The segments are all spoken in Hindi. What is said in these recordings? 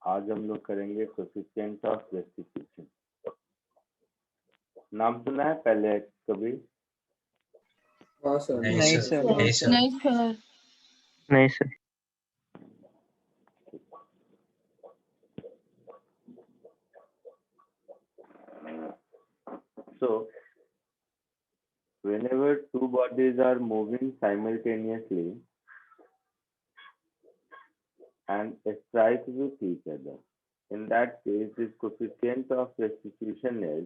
आज हम लोग करेंगे कोएफिशिएंट ऑफ रेस्टिट्यूशन। नाम सुना है पहले कभी? हाँ सर। नहीं सर। नहीं सर। नहीं sir. So, whenever two bodies are moving simultaneously and strike with each other, in that case, this coefficient of restitution is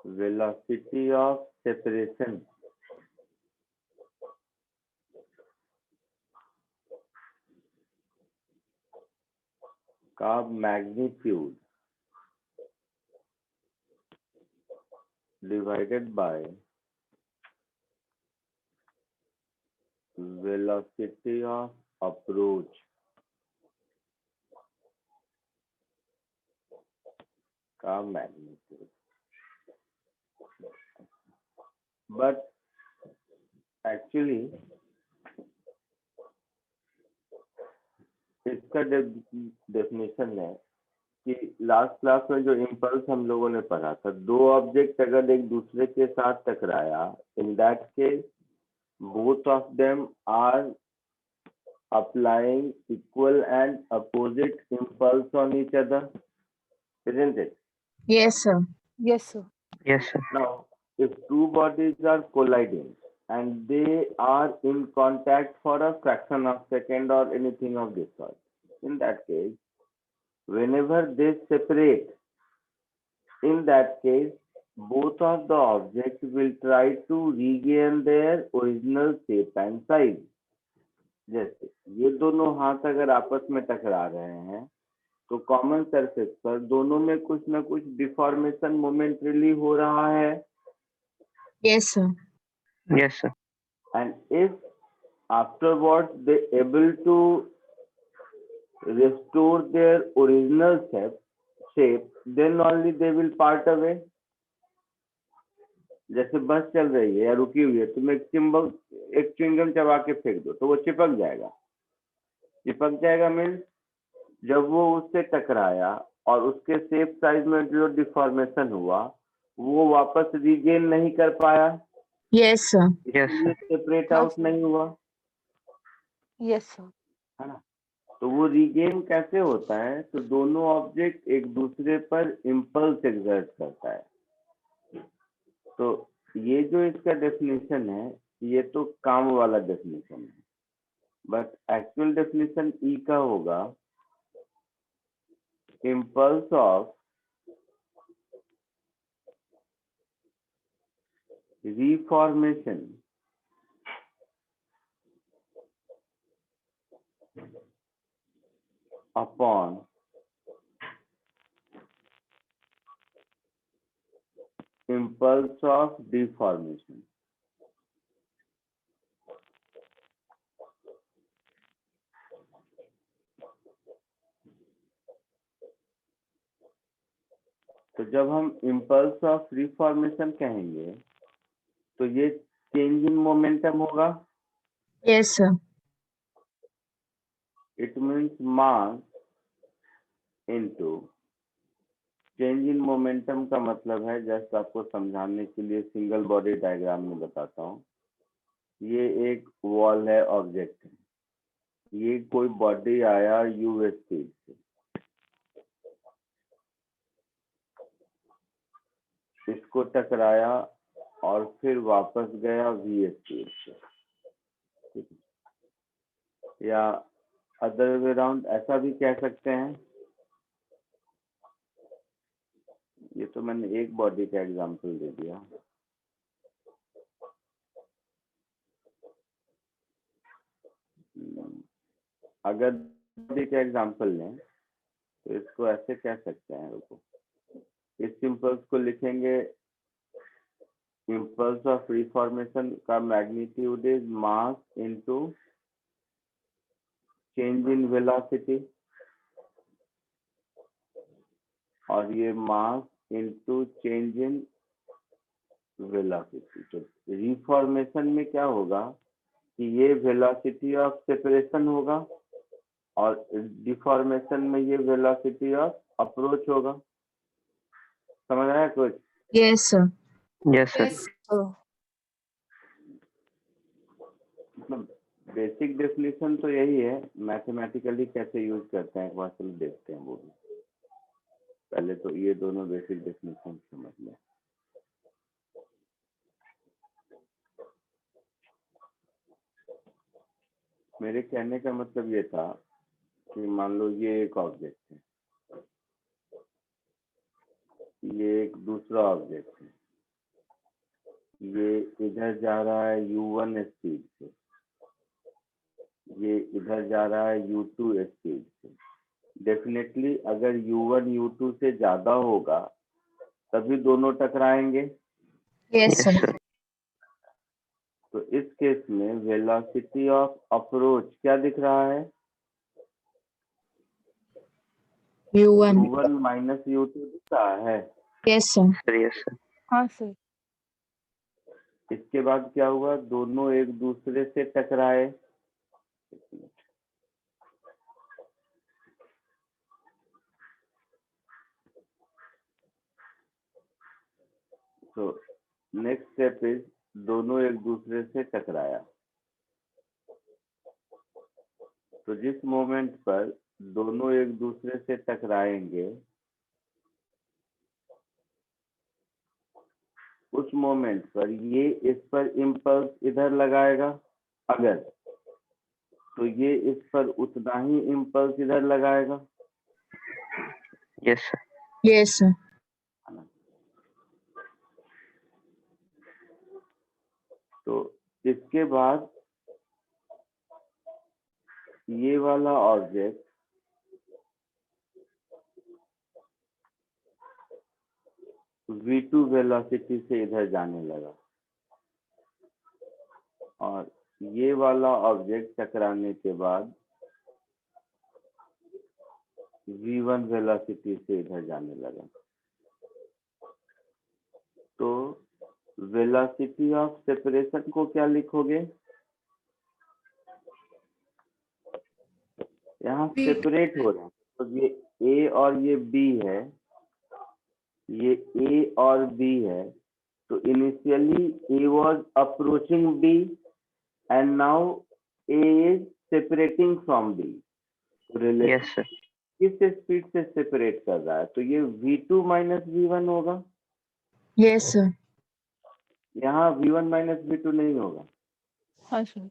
velocity of separation का magnitude divided by velocity of approach का magnitude. But actually इसका डेफिनेशन है कि लास्ट क्लास में जो इम्पल्स हम लोगों ने पढ़ा था, दो ऑब्जेक्ट अगर एक दूसरे के साथ टकराया, in that case both of them are applying equal and opposite impulse on each other, isn't it? Yes, sir. Yes, sir. Yes sir. Now, if two bodies are colliding and they are in contact for a fraction of second or anything of this sort, in that case, whenever they separate, in that case, both of the objects will try to regain their original shape and size. जैसे ये दोनों हाथ अगर आपस में टकरा रहे हैं तो कॉमन सरफेस पर दोनों में कुछ ना कुछ डिफॉर्मेशन मोमेंटरीली हो रहा है. Yes, sir. Yes sir. And if afterwards they able to restore their original shape, then only they will part away. जैसे बस चल रही है या रुकी हुई है, तुम एक च्युइंगम चबा के फेंक दो तो वो चिपक जाएगा. चिपक जाएगा मीन्स जब वो उससे टकराया और उसके शेप साइज में जो डिफॉर्मेशन हुआ वो वापस रीगेन नहीं कर पाया. Yes, sir. Yes sir. Separate out नहीं हुआ, Yes, sir. है ना. तो वो रीगेन कैसे होता है? तो दोनों ऑब्जेक्ट एक दूसरे पर इम्पल्स एक्सर्ट करता है. तो ये जो इसका डेफिनेशन है ये तो काम वाला डेफिनेशन है, बट एक्चुअल डेफिनेशन ई का होगा impulse of reformation upon impulse of deformation. तो जब हम impulse of reformation कहेंगे तो ये चेंज इन मोमेंटम होगा. Yes, sir. It means mass into change in momentum का मतलब है, जस्ट आपको समझाने के लिए सिंगल बॉडी डायग्राम में बताता हूँ. ये एक वॉल है, ऑब्जेक्ट है, ये कोई बॉडी आया यू स्पीड से, इसको टकराया और फिर वापस गया वी स्पीड से, या अदर वे राउंड ऐसा भी कह सकते हैं. ये तो मैंने एक बॉडी का एग्जांपल दे दिया. अगर बॉडी का एग्जांपल लें तो इसको ऐसे कह सकते हैं. रुको, इस इम्पल्स को लिखेंगे इम्पल्स ऑफ रिफॉर्मेशन का magnitude is mass into change in velocity, और ये mass into change in velocity. तो रिफॉर्मेशन में क्या होगा कि ये वेलोसिटी ऑफ सेपरेशन होगा और डिफॉर्मेशन में ये वेलोसिटी ऑफ अप्रोच होगा। समझ आया कुछ? Yes, sir. Yes, sir. sir. मतलब बेसिक डेफिनेशन तो यही है, मैथमेटिकली कैसे यूज करते हैं एक बार चलो देखते हैं वो भी। पहले तो ये दोनों बेसिक डेफिनेशन समझ लें। मेरे कहने का मतलब ये था कि मान लो ये एक ऑब्जेक्ट है, ये एक दूसरा ऑब्जेक्ट है, ये इधर जा रहा है u1 स्पीड से, ये इधर जा रहा है u2 स्पीड से। डेफिनेटली अगर u1 u2 से ज्यादा होगा तभी दोनों टकराएंगे। Yes, Yes, sir. sir. तो इस केस में वेलोसिटी ऑफ अप्रोच क्या दिख रहा है? U1. u1 माइनस u2 दिख रहा है। Yes, sir. Sir, yes, sir. हाँ सर। इसके बाद क्या हुआ? दोनों एक दूसरे से टकराए। तो नेक्स्ट स्टेप इज दोनों एक दूसरे से टकराया। तो जिस मोमेंट पर दोनों एक दूसरे से टकराएंगे उस मोमेंट पर ये इस पर इम्पल्स इधर लगाएगा अगर, तो ये इस पर उतना ही इम्पल्स इधर लगाएगा। Yes, sir. Yes, sir. तो इसके बाद ये वाला ऑब्जेक्ट v2 वेलोसिटी से इधर जाने लगा और ये वाला ऑब्जेक्ट टकराने के बाद v1 वेलोसिटी से इधर जाने लगा। तो वेलोसिटी ऑफ सेपरेशन को क्या लिखोगे? यहाँ सेपरेट हो रहे हैं तो ये A और ये B है, ये A और B है। तो initially A was approaching B and now A is separating from B। Yes, sir. किस स्पीड से सेपरेट कर रहा है? तो ये v2 माइनस v1 होगा। Yes, sir. यहाँ v1 माइनस v2 नहीं होगा। हाँ सर।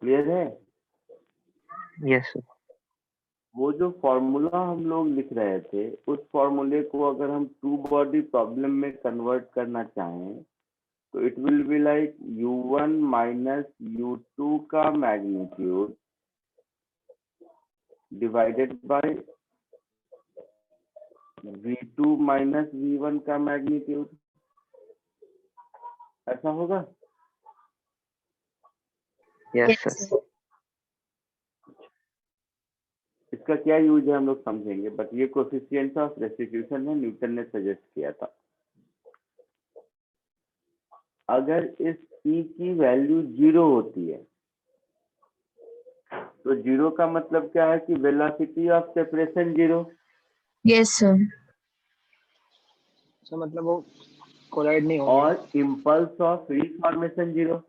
क्लियर है? Yes, sir. वो जो फॉर्मूला हम लोग लिख रहे थे उस फॉर्मूले को अगर हम टू बॉडी प्रॉब्लम में कन्वर्ट करना चाहें तो it will be like u1 minus u2 का magnitude divided by v2 minus v1 का मैग्नीट्यूड। ऐसा होगा? Yes, Yes, sir. sir. इसका क्या यूज है हम लोग समझेंगे, बट ये कोफिशिएंट ऑफ रेस्टिट्यूशन है, न्यूटन ने सजेस्ट किया था। अगर इस E की वैल्यू 0 होती है तो 0 का मतलब क्या है कि velocity of separation 0। Yes, sir. Sir मतलब वो कोलाइड नहीं होंगे। और इम्पल्स ऑफ रीफॉर्मेशन 0।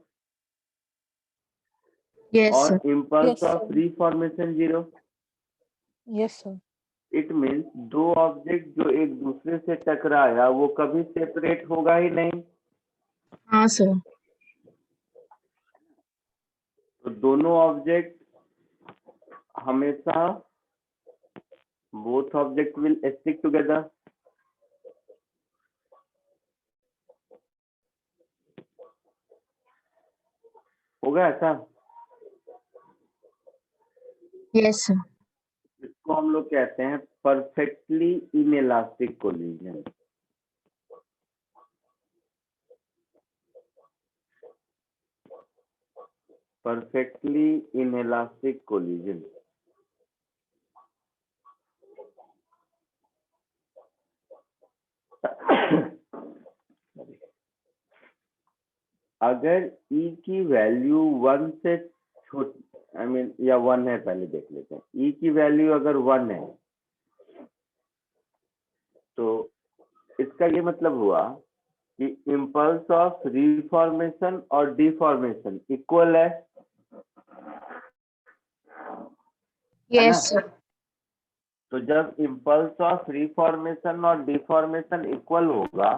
Yes, और sir. Impulse Yes, of sir. रीफॉर्मेशन 0। Yes sir. It means दो ऑब्जेक्ट जो एक दूसरे से टकराया वो कभी सेपरेट होगा ही नहीं। हाँ sir. तो दोनों ऑब्जेक्ट हमेशा both object will stick together. होगा ऐसा? Yes, sir. इसको हम लोग कहते हैं perfectly inelastic collision. Perfectly inelastic collision. अगर E की वैल्यू 1 से छोटी आई मीन या 1 है, पहले देख लेते हैं। ई की वैल्यू अगर 1 है तो इसका ये मतलब हुआ कि इम्पल्स ऑफ रिफॉर्मेशन और डिफॉर्मेशन इक्वल है Yes, ना? sir. तो जब इम्पल्स ऑफ रिफॉर्मेशन और डिफॉर्मेशन इक्वल होगा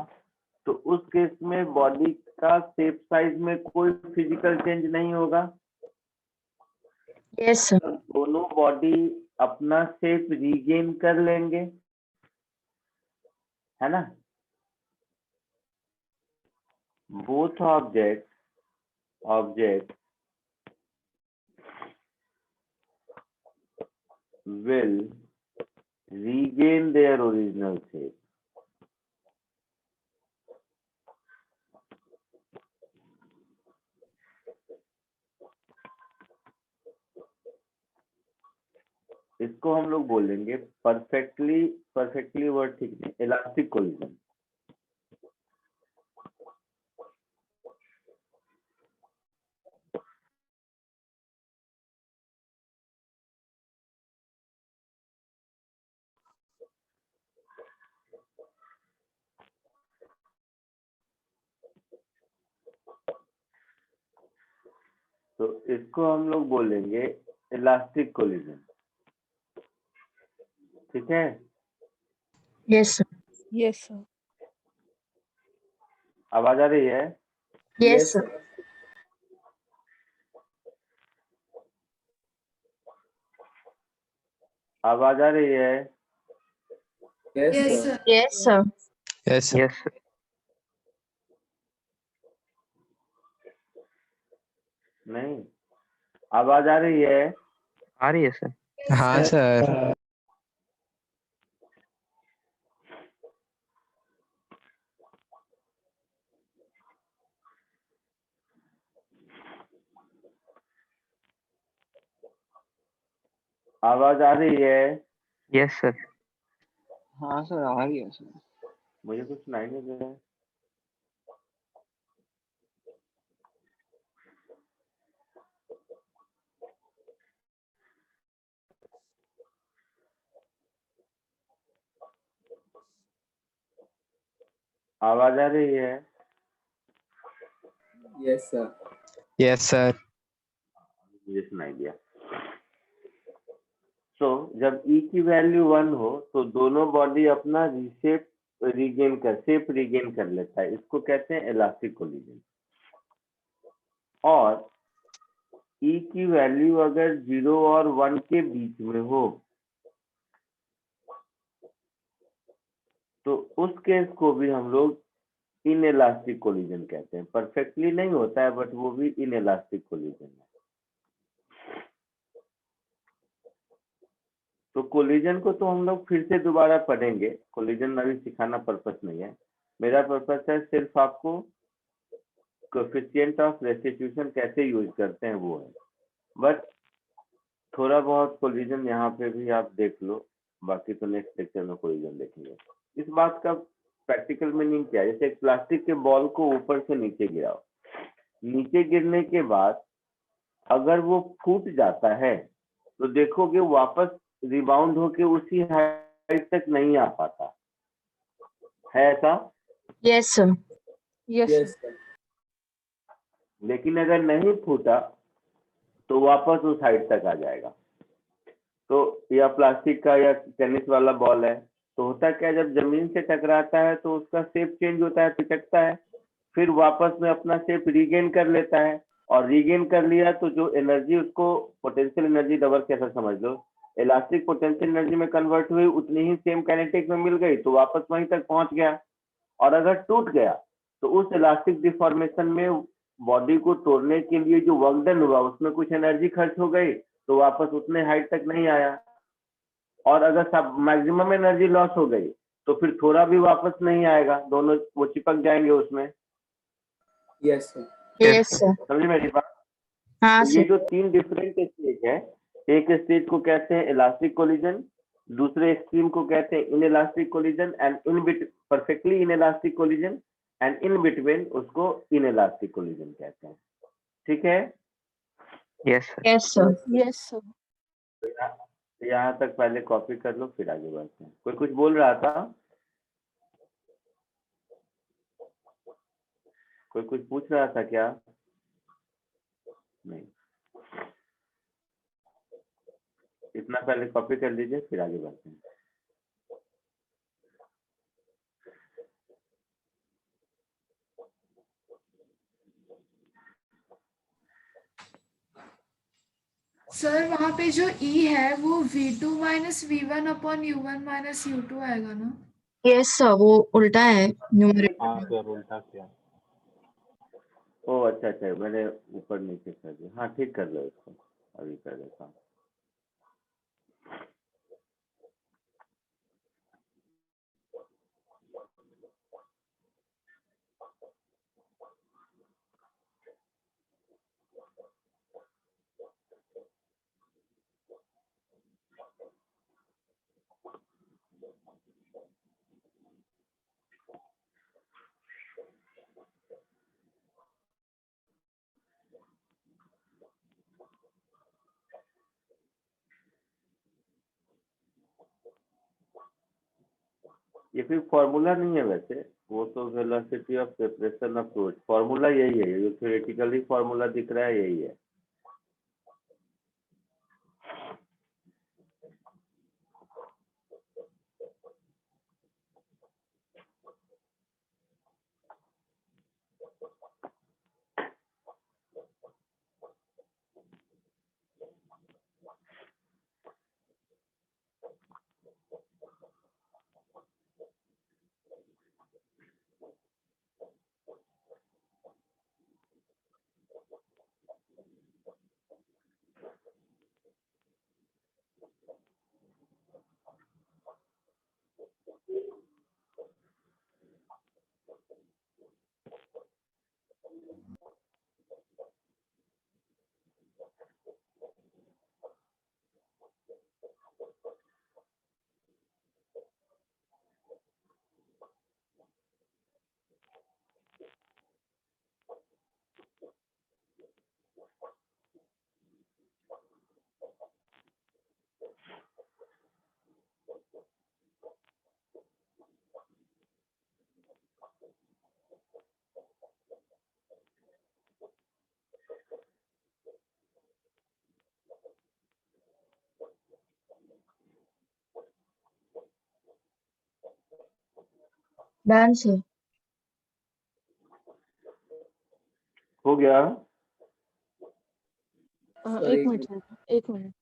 तो उस केस में बॉडी का शेप साइज में कोई फिजिकल चेंज नहीं होगा। Yes, sir. दोनों बॉडी अपना शेप रीगेन कर लेंगे, है ना? Both object will regain their original shape. इसको हम लोग बोलेंगे परफेक्टली वर्ड ठीक नहीं, इलास्टिक कोलिजन। तो इसको हम लोग बोलेंगे इलास्टिक कोलिजन, ठीक है? Yes, sir. Yes, sir. आवाज आ रही है? Yes, sir. आवाज आ रही है? Yes, sir. Yes, sir. Yes, sir. Yes, sir. नहीं, आवाज आ रही है? आ रही है सर। हाँ सर। आवाज आ रही है? Yes sir. हाँ सर, आ रही है सर। मुझे कुछ सुनाई नहीं दे रहा है। आवाज आ रही है? Yes, sir. Yes, sir. मुझे सुनाई दिया। तो जब ई की वैल्यू 1 हो तो दोनों बॉडी अपना शेप रीगेन कर लेता है, इसको कहते हैं इलास्टिक कोलिजन। और ई की वैल्यू अगर 0 और 1 के बीच में हो तो उस केस को भी हम लोग इनइलास्टिक कोलिजन कहते हैं। परफेक्टली नहीं होता है बट वो भी इनइलास्टिक कोलिजन है। तो कोलिजन को तो हम लोग फिर से दोबारा पढ़ेंगे, कोलिजन अभी सिखाना पर्पस नहीं है। मेरा पर्पस है सिर्फ आपको कोएफिशिएंट ऑफ रेस्टिट्यूशन कैसे यूज करते हैं वो है। बट थोड़ा बहुत कोलिजन यहाँ पे भी आप देख लो, बाकी तो नेक्स्ट लेक्चर में कोलिजन देखेंगे। इस बात का प्रैक्टिकल मीनिंग क्या है? जैसे एक प्लास्टिक के बॉल को ऊपर से नीचे गिराओ, नीचे गिरने के बाद अगर वो फूट जाता है तो देखोगे वापस रिबाउंड होके उसी हाइट तक नहीं आ पाता है, ऐसा? Yes, sir. Yes, sir. लेकिन अगर नहीं फूटा तो वापस उस हाइट तक आ जाएगा। तो या प्लास्टिक का या टेनिस वाला बॉल है, तो होता क्या है, जब जमीन से टकराता है तो उसका शेप चेंज होता है, पिचकता है, फिर वापस में अपना शेप रीगेन कर लेता है। और रीगेन कर लिया तो जो एनर्जी उसको पोटेंशियल एनर्जी डबल कैसा समझ लो, इलास्टिक पोटेंशियल एनर्जी में कन्वर्ट हुई, उतनी ही सेम काइनेटिक में मिल गई तो वापस वहीं तक पहुंच गया। और अगर टूट गया तो उस इलास्टिक डिफॉर्मेशन में बॉडी को तोड़ने के लिए जो वर्क डन हुआ उसमें कुछ एनर्जी खर्च हो गई तो वापस उतने हाइट तक नहीं आया। और अगर सब मैक्सिमम एनर्जी लॉस हो गई तो फिर थोड़ा भी वापस नहीं आएगा, दोनों वो चिपक जाएंगे उसमें। Yes, sir. Yes, sir. समझे मेरी बात? हाँ तो ये sir. जो 3 डिफरेंट स्टेज है, एक स्टेज को कहते हैं इलास्टिक कोलिजन, दूसरे एक्सट्रीम को कहते हैं inelastic collision and perfectly inelastic collision, and in between उसको इनइलास्टिक कोलिजन कहते हैं। ठीक है? Yes, sir. Yes, sir. Yes, sir. यहाँ तक पहले कॉपी कर लो फिर आगे बढ़ते हैं। कोई कुछ बोल रहा था? कोई कुछ पूछ रहा था क्या? नहीं। इतना पहले कॉपी कर लीजिए फिर आगे बढ़ते हैं। सर वहाँ पे जो E है वो V2 minus V1 upon U1 minus U2 आएगा ना? Yes, sir. वो उल्टा है न्यूमरेटर हाँ में। सर उल्टा किया। ओ अच्छा अच्छा, मैंने ऊपर नीचे कर दिया। हाँ ठीक कर लो इसको, अभी कर देता हूँ। ये फिर फॉर्मूला नहीं है वैसे, वो तो velocity of separation of fluid, formula यही है, जो थ्योरेटिकली फॉर्मूला दिख रहा है यही है। Done, sir. हो गया? सर एक मिनट सर, एक मिनट।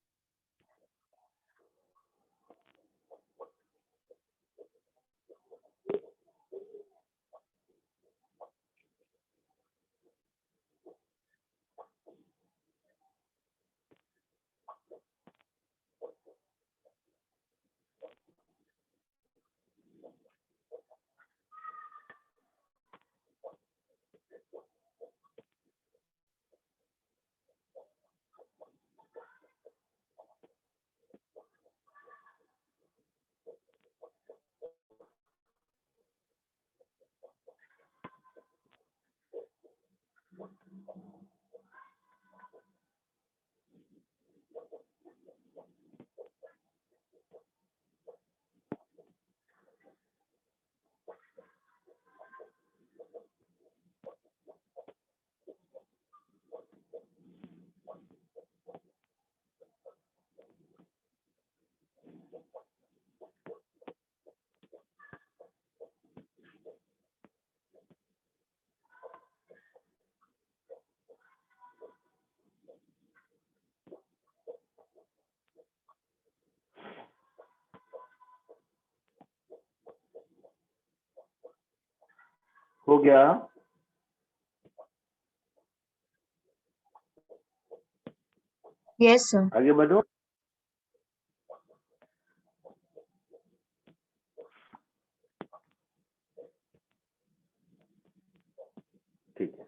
हो गया? Yes, sir. आगे बढ़ो। ठीक है।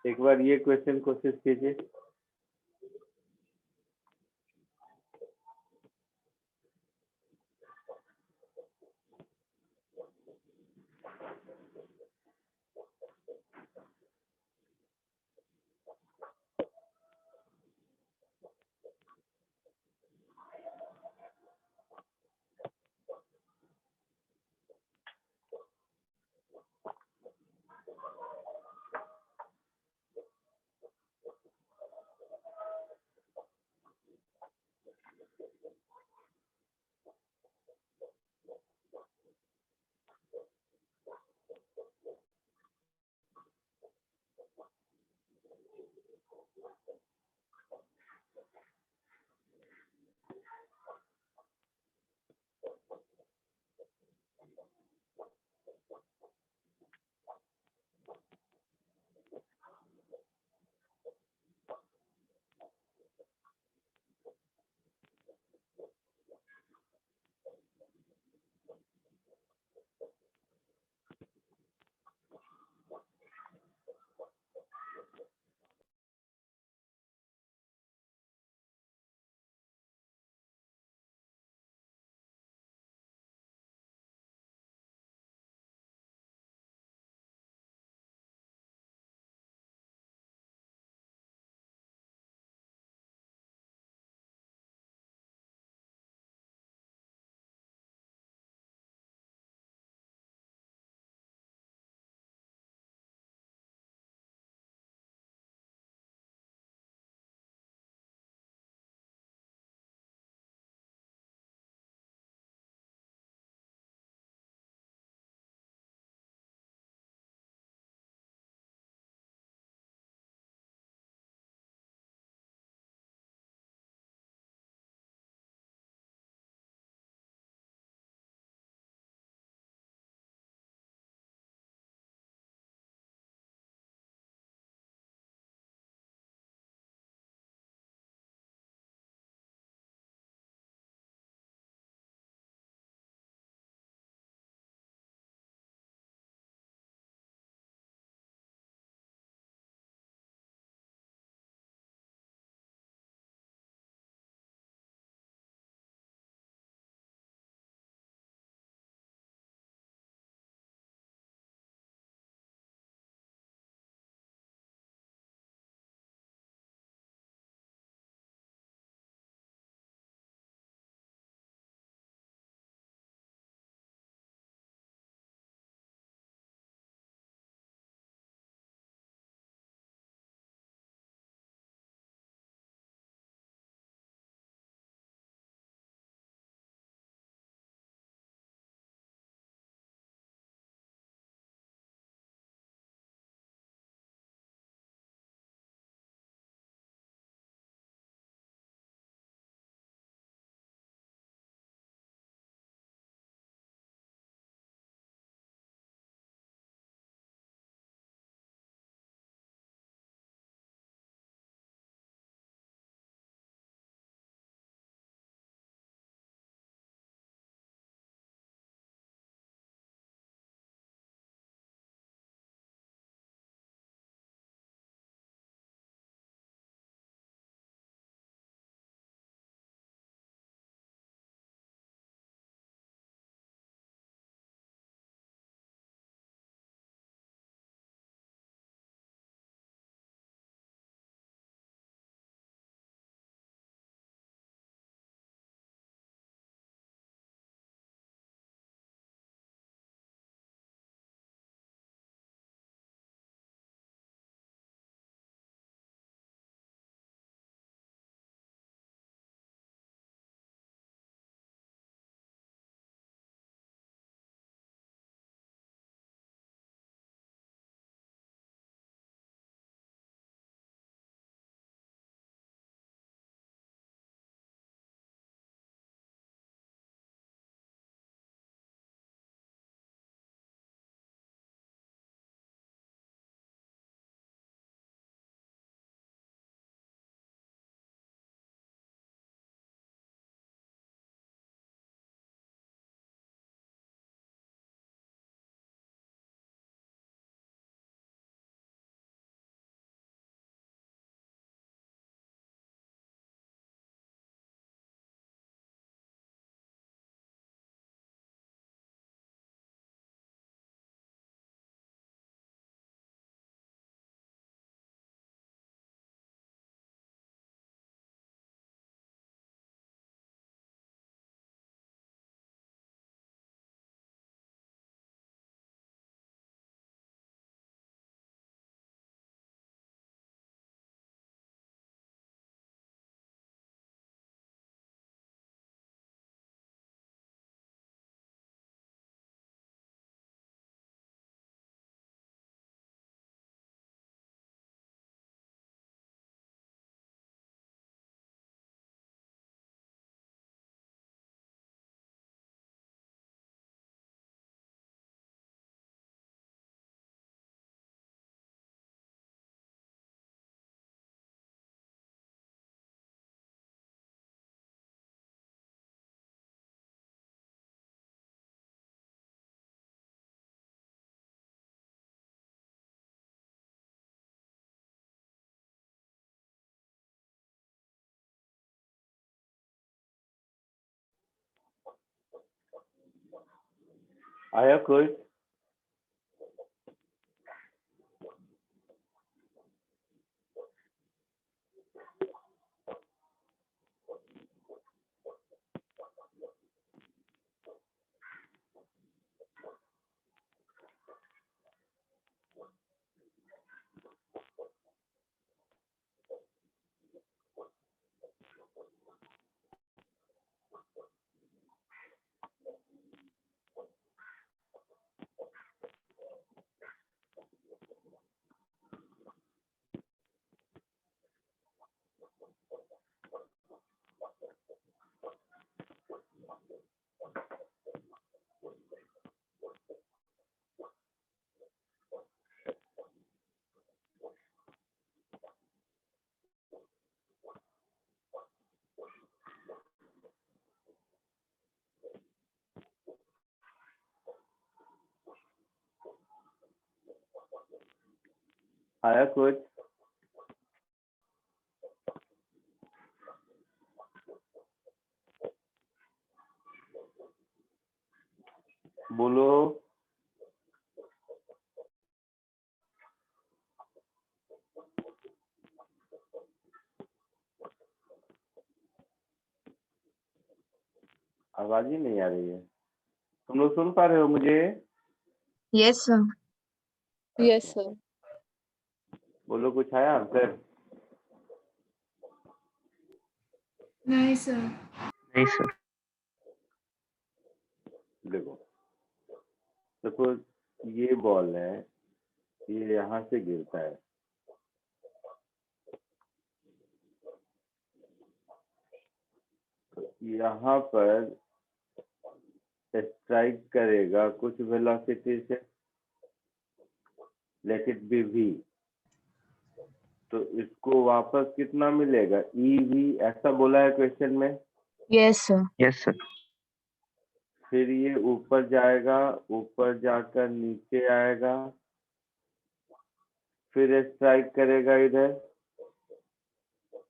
एक बार ये क्वेश्चन कोशिश कीजिए। आया कोई? आया कुछ? बोलो। आवाज ही नहीं आ रही है। तुम लोग सुन पा रहे हो मुझे? Yes, sir. Yes, sir. बोलो, कुछ आया आंसर? नहीं सर। नहीं सर। देखो, सपोज ये बॉल है, ये यहाँ से गिरता है, तो यहाँ पर स्ट्राइक करेगा कुछ वेलोसिटी से, लेट इट बी v, तो इसको वापस कितना मिलेगा? ev, ऐसा बोला है क्वेश्चन में। Yes, sir. Yes sir. फिर ये ऊपर जाएगा, ऊपर जाकर नीचे आएगा, फिर स्ट्राइक करेगा इधर,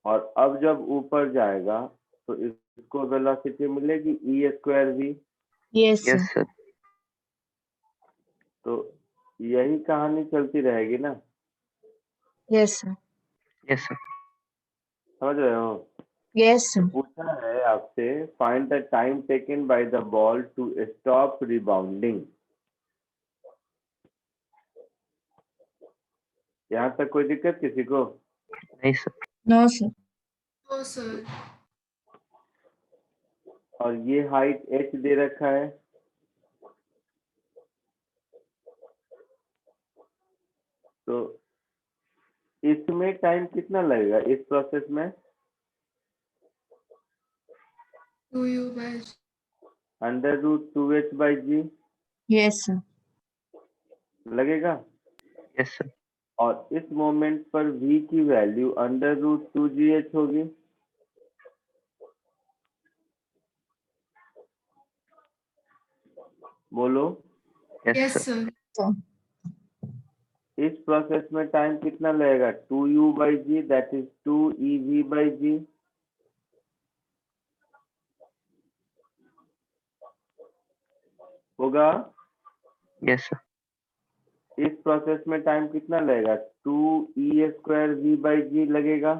और अब जब ऊपर जाएगा तो इसको वेलोसिटी मिलेगी e square v। Yes, sir. Yes sir. तो यही कहानी चलती रहेगी ना? Yes, sir. Yes sir. समझ रहे हो? Yes, sir. पूछा है आपसे, find the time taken by the ball to stop rebounding. यहाँ तक कोई दिक्कत किसी को? नहीं sir. No, sir. Oh sir. और ये हाइट h दे रखा है, तो इसमें टाइम कितना लगेगा इस प्रोसेस में? 2u/g। √2h/g Yes, sir. लगेगा। Yes sir. और इस मोमेंट पर v की वैल्यू √2gh होगी। बोलो। Yes yes sir. Sir. Sir. इस प्रोसेस में टाइम कितना लगेगा? 2u/g, that is 2ev/g। होगा। Yes sir. इस प्रोसेस में टाइम कितना लगेगा? 2e² v/g लगेगा।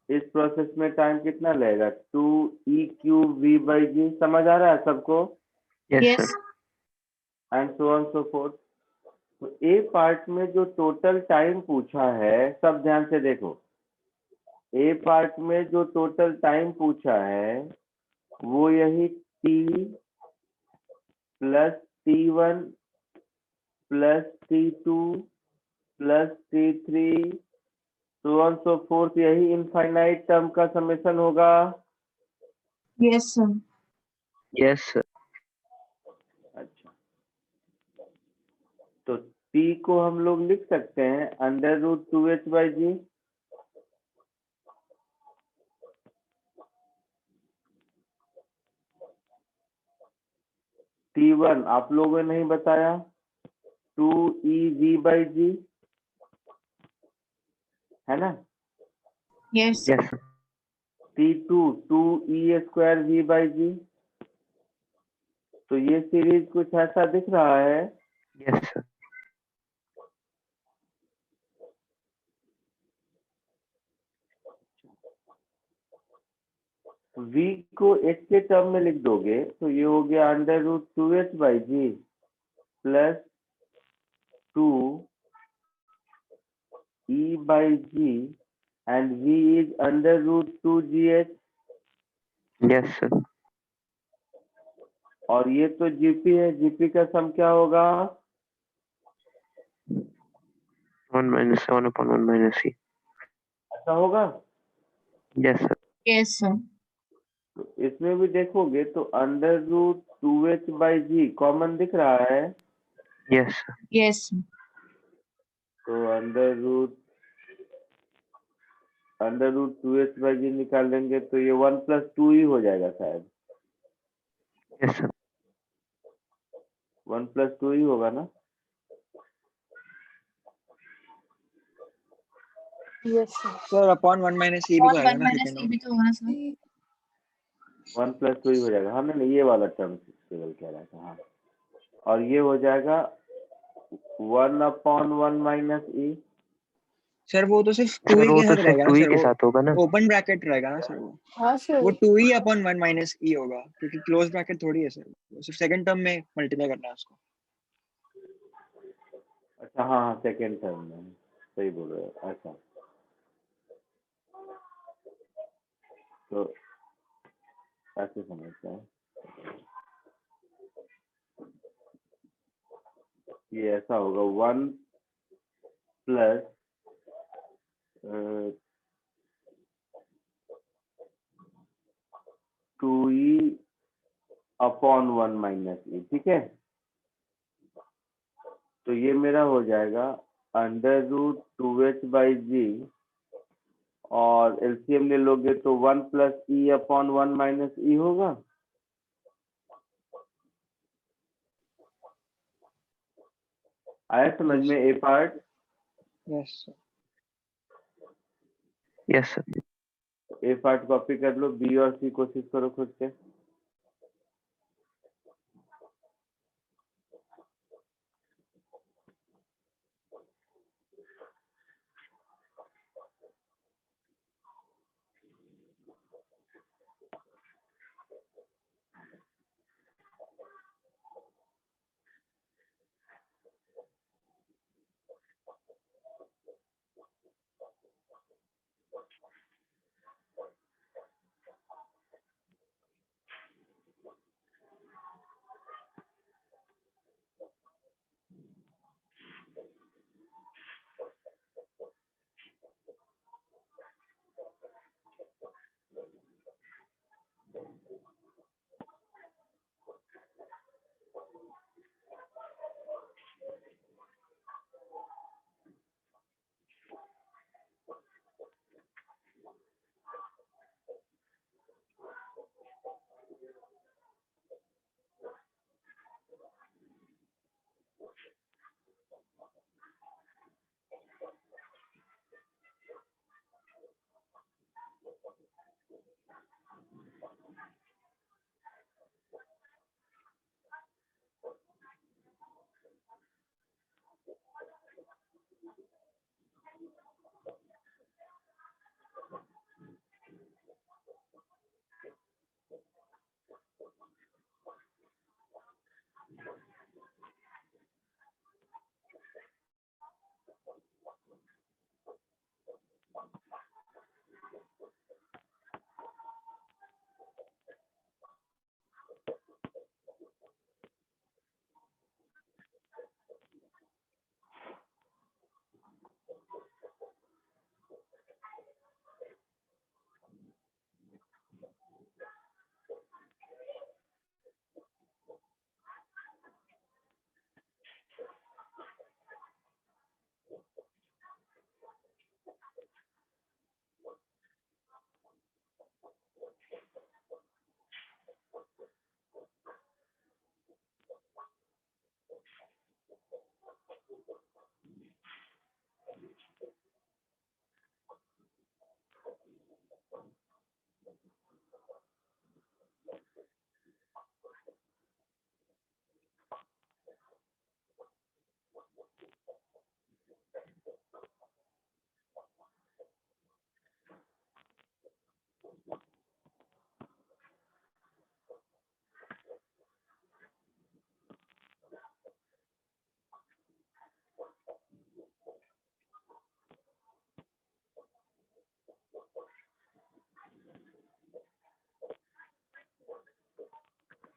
इस प्रोसेस में टाइम कितना लगेगा? 2e³ v/g। समझ आ रहा है सबको? Yes Yes. Sir. And so on so fourth. तो ए पार्ट में जो टोटल टाइम पूछा है, सब ध्यान से देखो। ए पार्ट में जो टोटल टाइम पूछा है वो यही t plus t1 plus t2 plus t3 so on so fourth, यही इनफाइनाइट टर्म का समेशन होगा। Yes, sir. Yes sir. अच्छा, तो t को हम लोग लिख सकते हैं √2h/g। t1 आप लोगों ने नहीं बताया, 2ev/g है ना? Yes. Yes sir. T2 2e square v by G. तो ये सीरीज कुछ ऐसा दिख रहा है। Yes, sir. v को h के टर्म में लिख दोगे तो ये हो गया under root 2h by g plus 2 e by g and v is under root 2gh। Yes, sir. और ये तो जीपी है, जीपी का सम क्या होगा? 1 minus 7 upon 1 minus e. ऐसा होगा। Yes, sir. Yes, sir. तो इसमें भी देखोगे तो under root 2h by g common दिख रहा है। Yes, sir. Yes, sir. तो under root 2h by g निकाल लेंगे तो ये 1 प्लस 2 ही हो जाएगा शायद। Yes, sir. 1 प्लस 2 ही होगा ना। Yes, sir. Sir upon 1 minus E भी तो और आएगा 1 ना minus सेकंड e में। भी तो होगा ना सर। 1 प्लस 2 ही हो जाएगा। हाँ नहीं ये वाला टर्म केवल कह रहा था। हाँ और ये हो जाएगा 1 अपॉन 1 माइनस ई। सर वो तो सिर्फ 2 सर ही वो के तो साथ सिर्फ रहेगा ना 2 ही सर, के वो साथ होगा ना। ओपन ब्रैकेट रहेगा ना सर, हाँ सर। वो 2 ही अपॉन 1 माइनस ई होगा क्योंकि क्लोज ब्रैकेट थोड़ी है सर, वो सिर्फ सेकंड टर्म में मल्टीप्लाई करना है उसको। अच्छा हाँ हाँ सेकेंड टर्म में सही बोल रहे हो। अच्छा तो ऐसे समझते हैं। ये ऐसा होगा 1 प्लस 2e अपॉन 1 माइनस ई। ठीक है तो ये मेरा हो जाएगा under root 2h by G और एलसीएम ले लोगे तो 1 plus E upon 1 minus E होगा। आया समझ में A part? Yes sir. Yes, sir. A part copy कर लो, बी और सी कोशिश करो खुद से।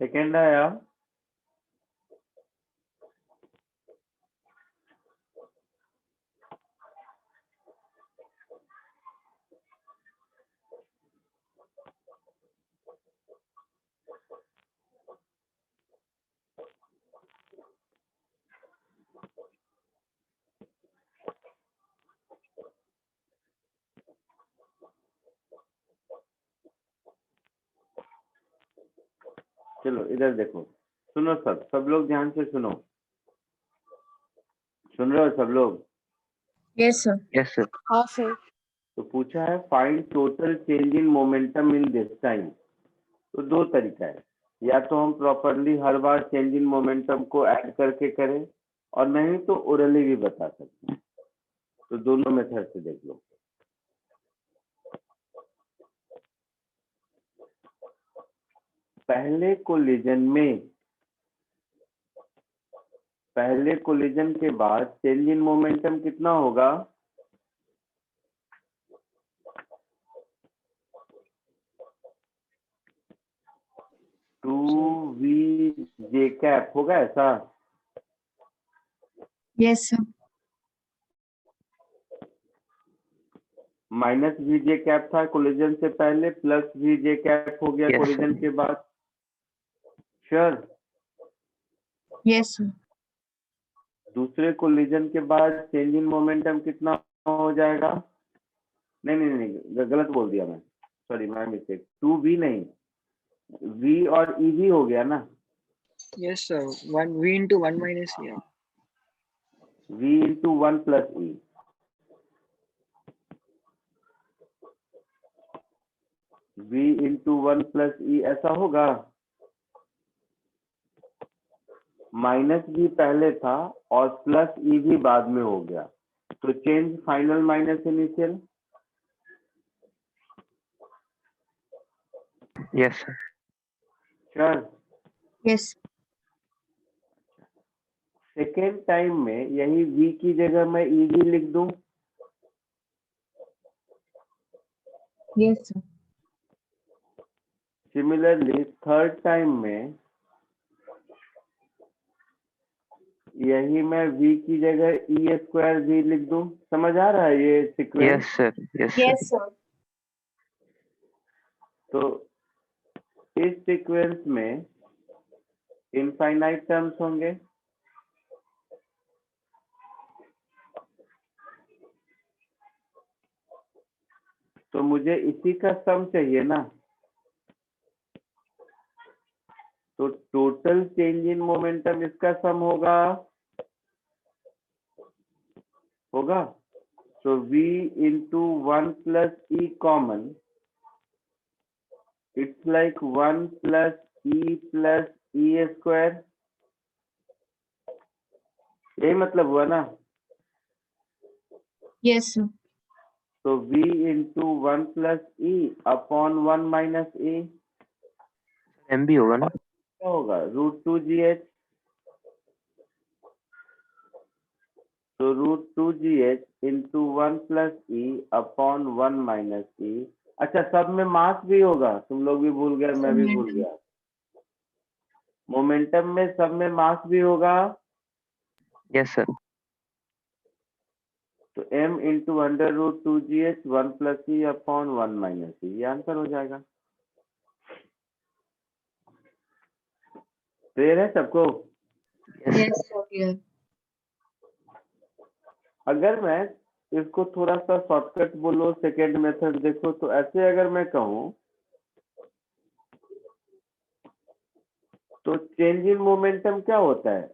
सेकेंड आया, चलो इधर देखो, सुनो सब लोग ध्यान से सुनो, सुन रहे हो सब लोग? Yes, sir. Yes, sir. हाँ सर। तो पूछा है find total change in momentum in this time. तो दो तरीका है, या तो हम properly her bar change in momentum को ऐड करके करें, और नहीं तो ओरली भी बता सकते हैं। तो दोनों मेथड से देख लो। पहले कोलिजन के बाद चेंज इन मोमेंटम कितना होगा? टू वी जे कैप होगा ऐसा? Yes, sir. Minus v j cap था कोलिजन से पहले, प्लस वी जे कैप हो गया Yes, कोलिजन sir. के बाद। श्योर? Yes, sir. दूसरे कोलिजन के बाद चेंज इन मोमेंटम कितना हो जाएगा? नहीं, गलत बोल दिया मैं, sorry my mistake. Two v नहीं, वी और ई भी हो गया ना, Yes, sir. 1 V into 1 minus E. V into one plus E. v into one plus E ऐसा होगा। माइनस भी पहले था और प्लस ई भी बाद में हो गया, तो change final minus initial. Yes, sir. Sure? Yes. Second time में यही v की जगह मैं ई भी लिख दूं। Yes, sir. Similarly third time में यही मैं v की जगह ई स्क्वायर v लिख दूं। समझ आ रहा है ये sequence? Yes, sir. Yes, sir. Yes, sir. तो इस सीक्वेंस में इनफाइनाइट टर्म्स होंगे, तो मुझे इसी का सम चाहिए ना। तो टोटल चेंज इन मोमेंटम इसका सम होगा। तो v into one plus E common, it's like one plus E square. यही मतलब हुआ ना। Yes, sir. तो v into one plus E upon one minus E MB होगा ना? क्या होगा? Root two G H. तो root two G H into one plus E upon one minus E. अच्छा, सब में मास भी होगा, तुम लोग भी भूल गए, मैं भी भूल गया। मोमेंटम में सब में मास भी होगा। Yes, sir. तो m into under root two G H one plus E upon one minus E, ये आंसर हो जाएगा। क्लियर है सबको? Yes, Yes, sir. Yeah. अगर मैं इसको थोड़ा सा शॉर्टकट बोलो, सेकेंड मेथड देखो, तो ऐसे अगर मैं कहूँ तो चेंज इन मोमेंटम क्या होता है?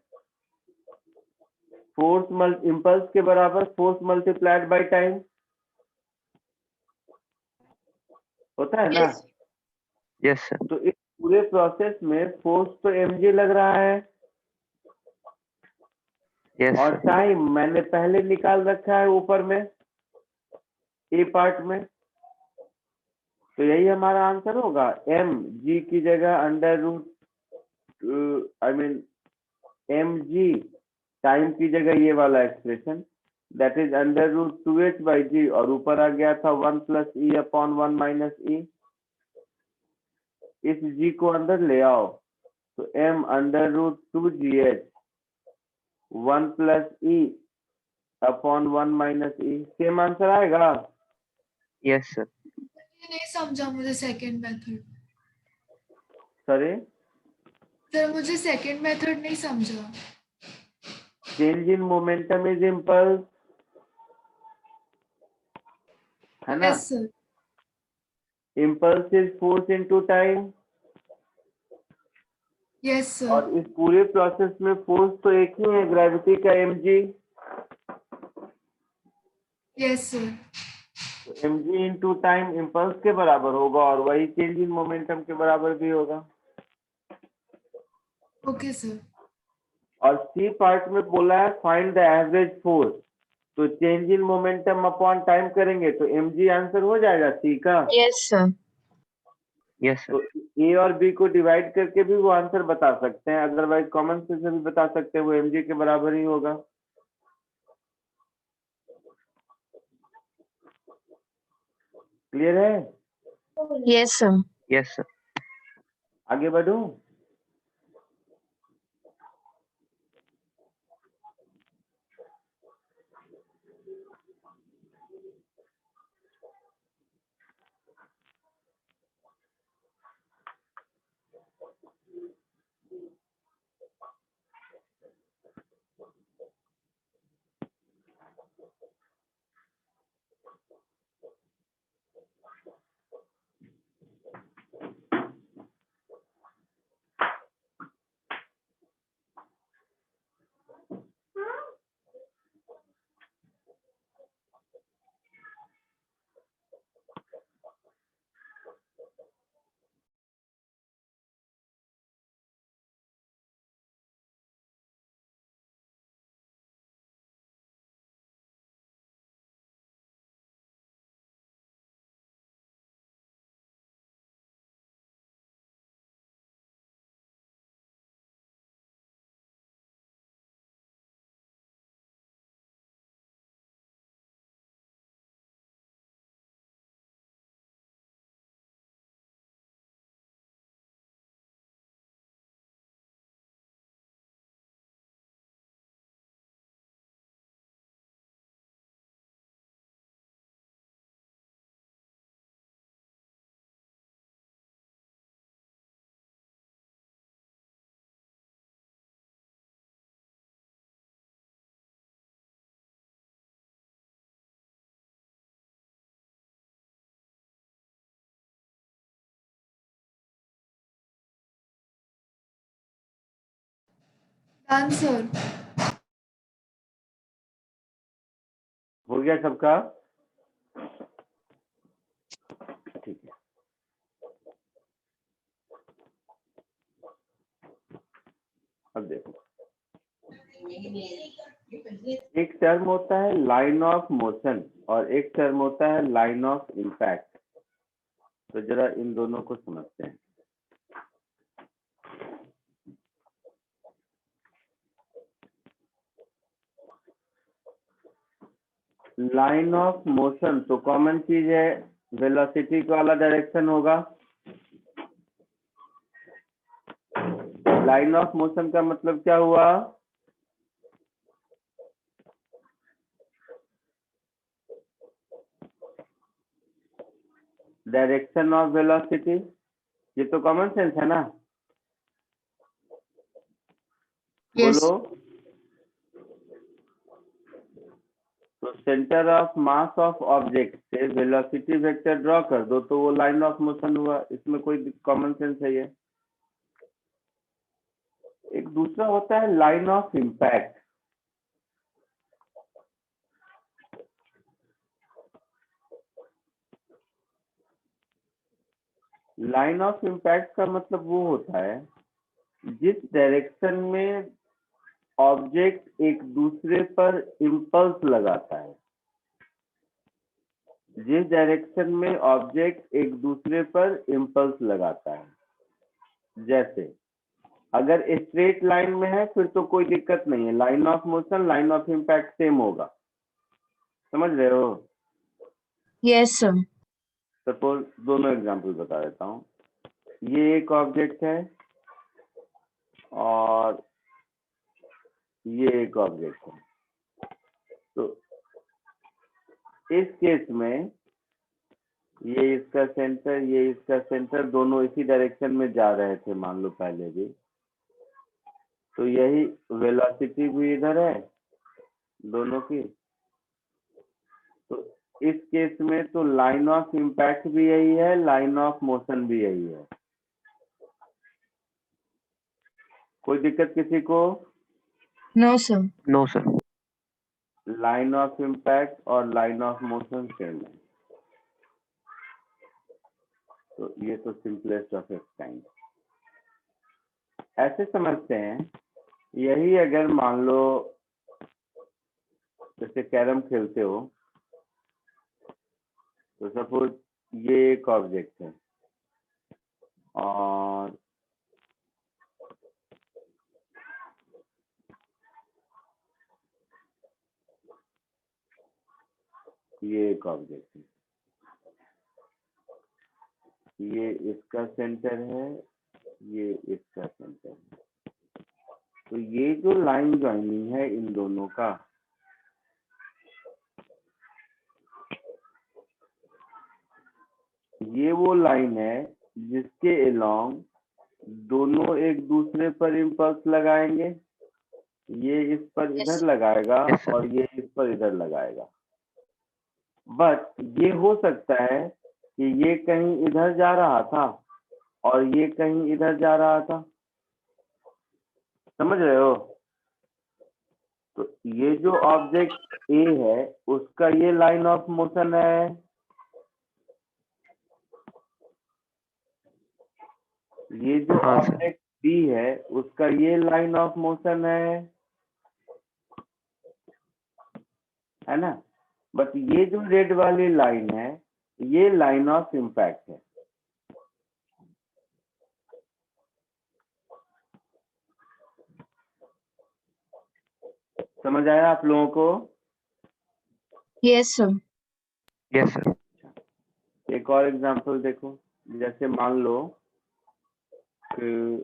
फोर्स इम्पल्स के बराबर फोर्स मल्टीप्लाइड बाय टाइम होता है ना। Yes. yes, sir. तो इस पूरे प्रोसेस में फोर्स तो mg लग रहा है, Yes, और sir. टाइम मैंने पहले निकाल रखा है ऊपर में ए पार्ट में। तो यही हमारा आंसर होगा। एम जी की जगह under root M G, time की जगह ये वाला expression, that is under root two H by G, और ऊपर आ गया था one plus E upon one minus E. इस जी को अंदर ले आओ, तो m अंडर root 2gh 1 plus e upon 1 minus e, same answer आएगा। Yes, sir. ये नहीं समझा मुझे सेकंड मेथड। सॉरी, सर मुझे सेकंड मेथड नहीं समझा। Change in momentum is impulse, है ना। Yes sir. Impulse is force into time, yes sir. और इस पूरे प्रोसेस में फोर्स तो एक ही है, ग्रेविटी का mg। Yes sir. तो mg इंटू टाइम इम्पल्स के बराबर होगा, और वही चेंज इन मोमेंटम के बराबर भी होगा। Okay sir. और सी पार्ट में बोला है फाइंड द एवरेज फोर्स, तो change in momentum upon time करेंगे तो mg आंसर हो जाएगा सी का। Yes, sir. Yes, sir. तो ए और बी को डिवाइड करके भी वो आंसर बता सकते हैं, अदरवाइज कॉमन सेंस से भी बता सकते हैं, वो mg के बराबर ही होगा। क्लियर है? Yes, sir. Yes, sir. आगे बढ़ूं? Done sir. हो गया सबका? ठीक है। अब देखो, एक टर्म होता है लाइन ऑफ मोशन और एक टर्म होता है लाइन ऑफ इम्पैक्ट। तो जरा इन दोनों को समझते हैं। लाइन ऑफ मोशन तो कॉमन चीज है, वेलोसिटी वाला डायरेक्शन होगा। लाइन ऑफ मोशन का मतलब क्या हुआ? डायरेक्शन ऑफ वेलोसिटी, ये तो कॉमन सेंस है ना। Yes. बोलो। तो centre of mass of object से वेलोसिटी वेक्टर ड्रॉ कर दो तो वो लाइन ऑफ मोशन हुआ, इसमें कोई कॉमन सेंस है ये। एक दूसरा होता है line of impact. Line of impact का मतलब वो होता है जिस डायरेक्शन में ऑब्जेक्ट एक दूसरे पर इम्पल्स लगाता है। जिस डायरेक्शन में ऑब्जेक्ट एक दूसरे पर इम्पल्स लगाता है, जैसे अगर स्ट्रेट लाइन में है फिर तो कोई दिक्कत नहीं है, line of motion line of impact same होगा। समझ रहे हो? Yes, sir. सपोज दोनों एग्जांपल बता देता हूँ। ये एक ऑब्जेक्ट है और ये एक ऑब्जेक्ट है। तो इस केस में ये इसका सेंटर दोनों इसी डायरेक्शन में जा रहे थे, मान लो पहले भी। तो यही वेलोसिटी भी इधर है दोनों की। तो इस केस में तो लाइन ऑफ इम्पैक्ट भी यही है, लाइन ऑफ मोशन भी यही है। कोई दिक्कत किसी को? No, sir. No, sir. Line of impact और लाइन ऑफ मोशन सेम है। तो ये तो सिंपलेस्ट ऑफ इट्स काइंड। ऐसे समझते हैं, यही अगर मान लो जैसे कैरम खेलते हो, तो सपोज ये एक ऑब्जेक्ट है और ये एक ऑब्जेक्ट है, ये इसका सेंटर है, ये इसका सेंटर है। तो ये जो लाइन जॉइनिंग है इन दोनों का, ये वो लाइन है जिसके अलोंग दोनों एक दूसरे पर इम्पल्स लगाएंगे। ये इस पर Yes. इधर लगाएगा Yes, sir. और ये इस पर इधर लगाएगा। बट ये हो सकता है कि ये कहीं इधर जा रहा था और ये कहीं इधर जा रहा था। समझ रहे हो? तो ये जो ऑब्जेक्ट ए है उसका ये लाइन ऑफ मोशन है, ये जो हाँ, sir. ऑब्जेक्ट बी है उसका ये लाइन ऑफ मोशन है ना? बट ये जो रेड वाली लाइन है ये लाइन ऑफ इम्पैक्ट है। समझ आया आप लोगों को? Yes, sir. Yes, sir. एक और एग्जांपल देखो, जैसे मान लो कि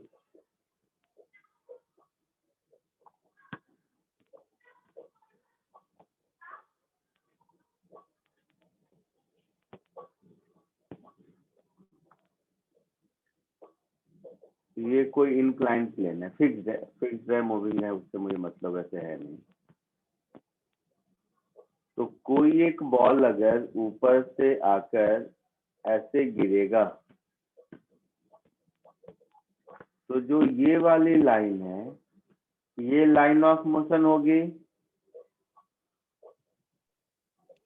ये कोई इंक्लाइन प्लेन है, फिक्स्ड है, मूविंग है, उससे मुझे मतलब ऐसे है नहीं। तो कोई एक बॉल अगर ऊपर से आकर ऐसे गिरेगा, तो जो ये वाली लाइन है ये लाइन ऑफ मोशन होगी।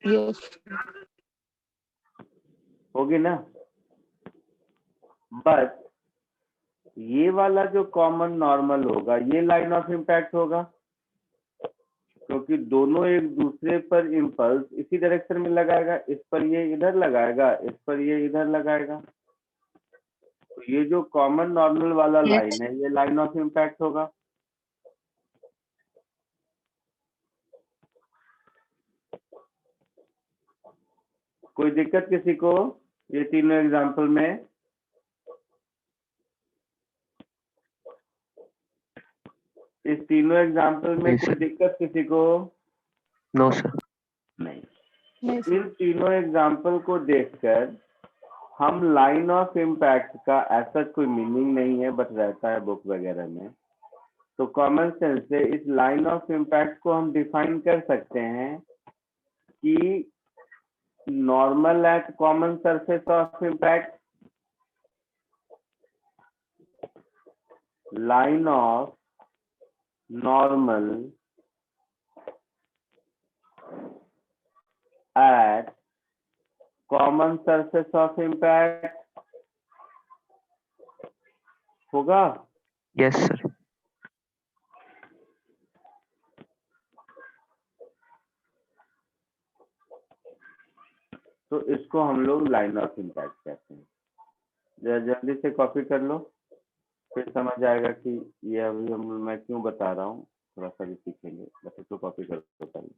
Yes. होगी ना? बट ये वाला जो कॉमन नॉर्मल होगा ये लाइन ऑफ इम्पैक्ट होगा, क्योंकि दोनों एक दूसरे पर इम्पल्स इसी डायरेक्शन में लगाएगा। इस पर ये इधर लगाएगा, इस पर ये इधर लगाएगा। तो ये जो कॉमन नॉर्मल वाला Yes. लाइन है ये लाइन ऑफ इम्पैक्ट होगा। कोई दिक्कत किसी को ये तीनों एग्जांपल में? इस तीनों एग्जांपल में नहीं, कोई sir. दिक्कत किसी को? No, sir. नहीं। नहीं इन सर। तीनों एग्जाम्पल को देखकर हम लाइन ऑफ इम्पैक्ट का ऐसा कोई मीनिंग नहीं है, बट रहता है बुक वगैरह में। तो कॉमन सेंस से इस लाइन ऑफ इम्पैक्ट को हम डिफाइन कर सकते हैं कि normal at common surface of impact, line of normal at common surface of impact होगा। Yes, sir. तो इसको हम लोग लाइन ऑफ इम्पैक्ट कहते हैं। जरा जल्दी से कॉपी कर लो, फिर समझ आएगा कि ये अभी मैं क्यों बता रहा हूँ। थोड़ा सा भी सीखेंगे, बस इसको कॉपी कर लो पहले।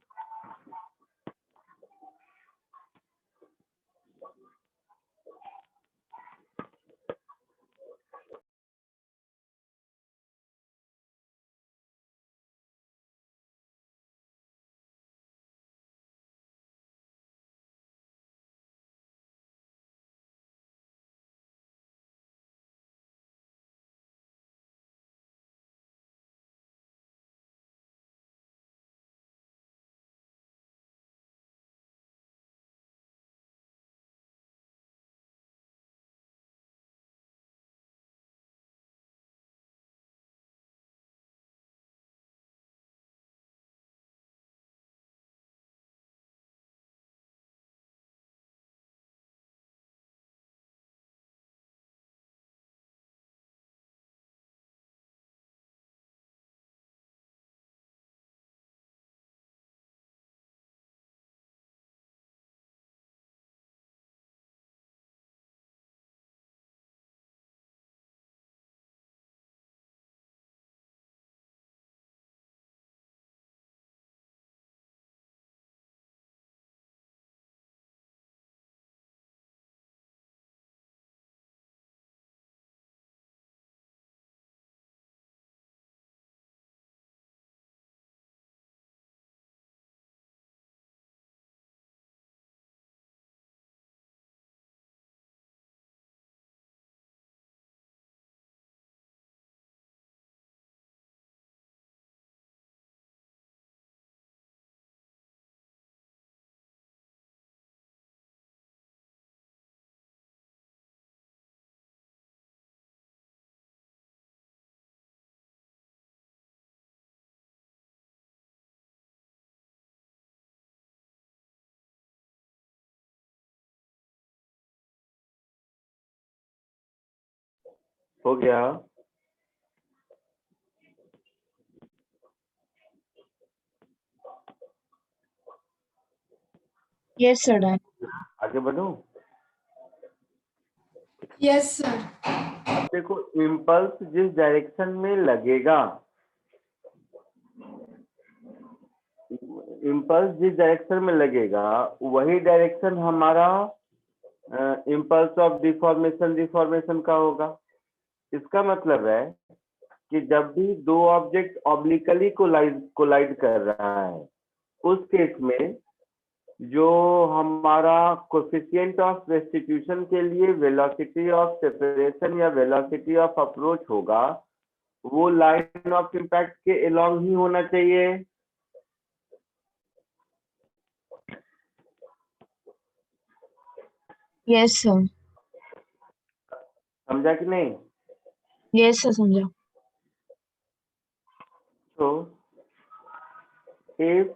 हो गया? Yes, sir. Done. आगे बढ़ूं? Yes sir. अब देखो, इम्पल्स जिस डायरेक्शन में लगेगा, इम्पल्स जिस डायरेक्शन में लगेगा वही डायरेक्शन हमारा इम्पल्स ऑफ डिफॉर्मेशन का होगा। इसका मतलब है कि जब भी दो ऑब्जेक्ट ऑब्लिकली कोलाइड कर रहा है, उस केस में जो हमारा कोफिशिएंट ऑफ रेस्टिट्यूशन के लिए वेलोसिटी ऑफ सेपरेशन या वेलोसिटी ऑफ अप्रोच होगा, वो लाइन ऑफ इम्पैक्ट के अलोंग ही होना चाहिए। Yes, sir. समझा कि नहीं? Yes, sir. समझा. So, if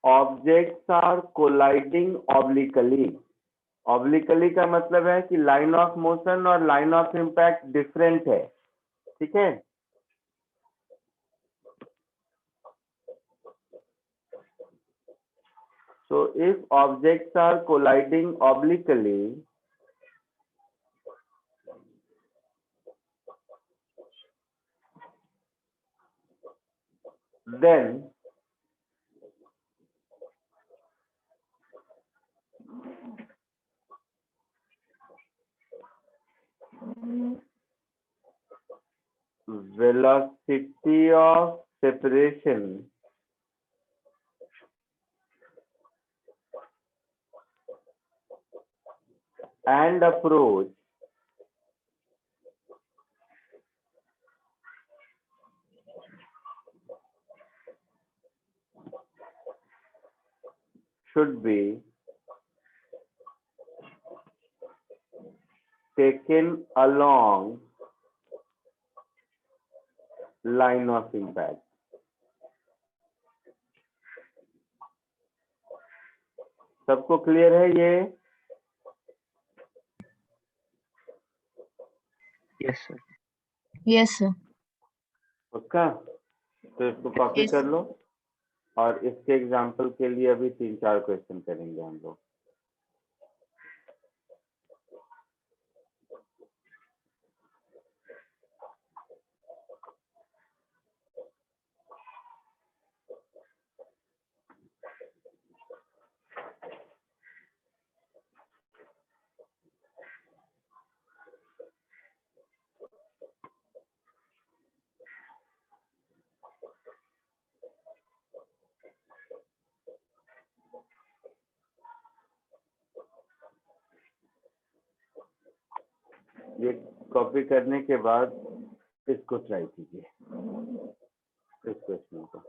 objects are colliding obliquely का मतलब है कि लाइन ऑफ मोशन और लाइन ऑफ इम्पैक्ट डिफरेंट है, ठीक है? So, if objects are colliding obliquely, then velocity of separation and approach should be taken along line of impact. सबको क्लियर है ये? Yes, sir. Yes, sir. पक्का? तो इसको कॉपी Yes. कर लो और इसके एग्जाम्पल के लिए अभी 3-4 क्वेश्चन करेंगे हम लोग। ये कॉपी करने के बाद इसको ट्राई कीजिए, इस क्वेश्चन को।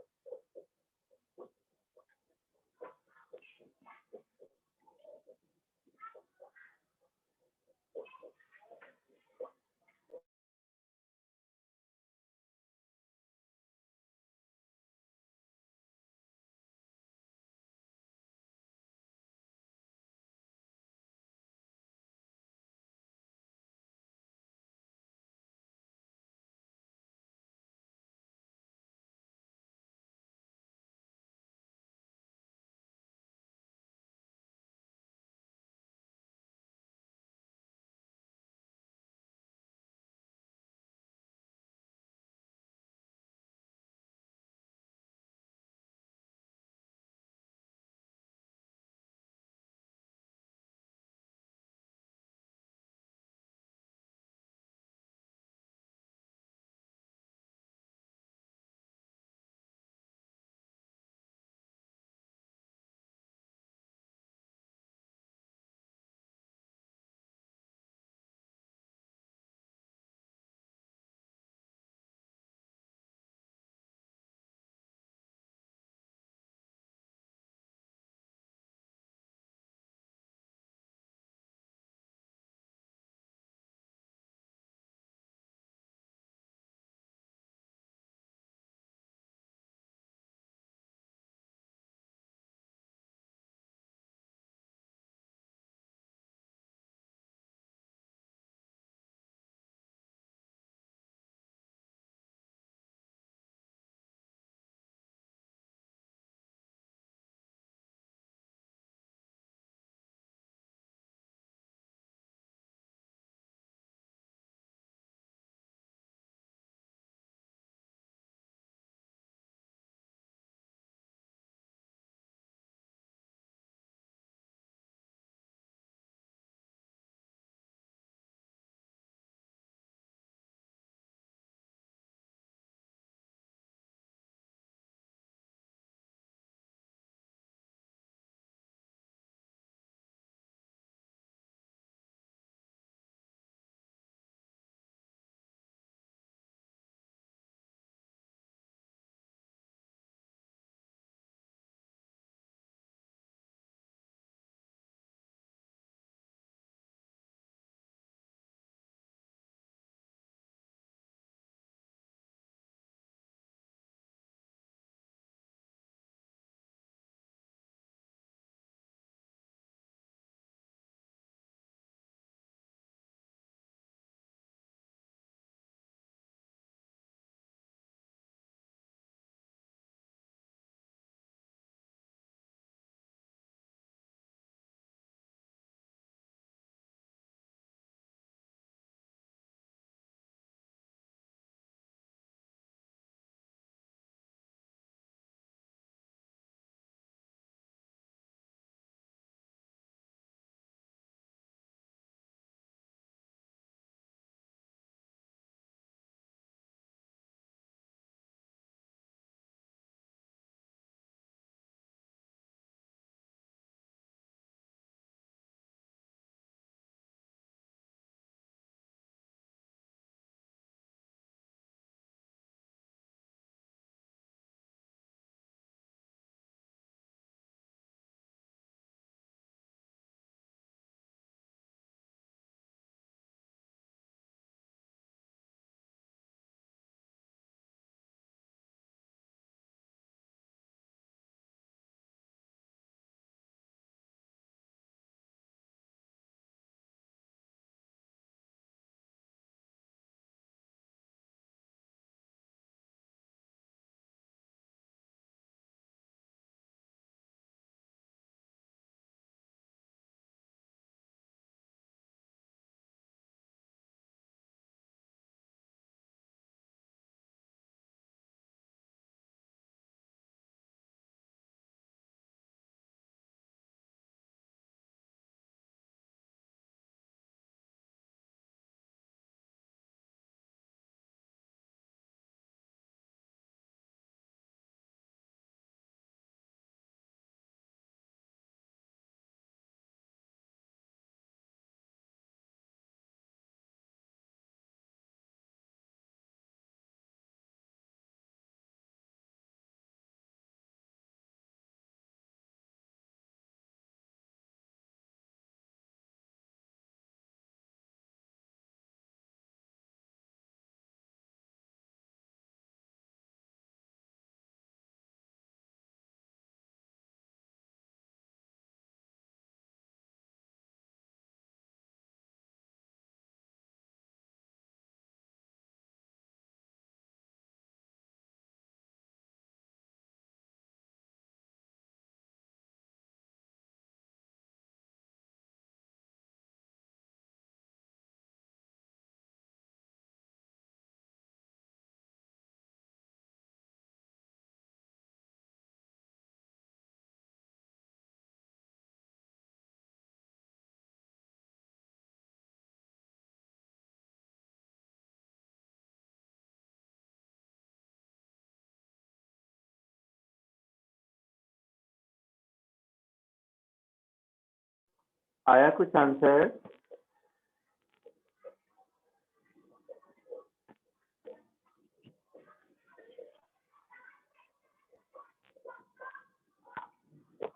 आया कुछ आंसर?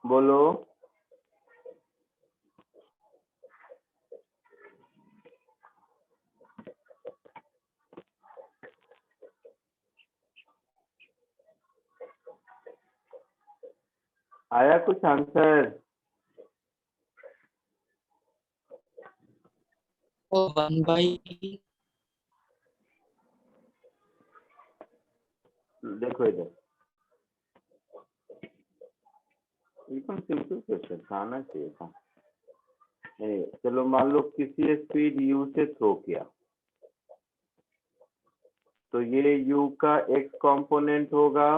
बोलो। आया कुछ आंसर? वन बाई देखो इधर, एकदम सिंपल क्वेश्चन था, आना चाहिए था। नहीं, चलो मान लो किसी स्पीड u से थ्रो किया, तो ये u का x कंपोनेंट होगा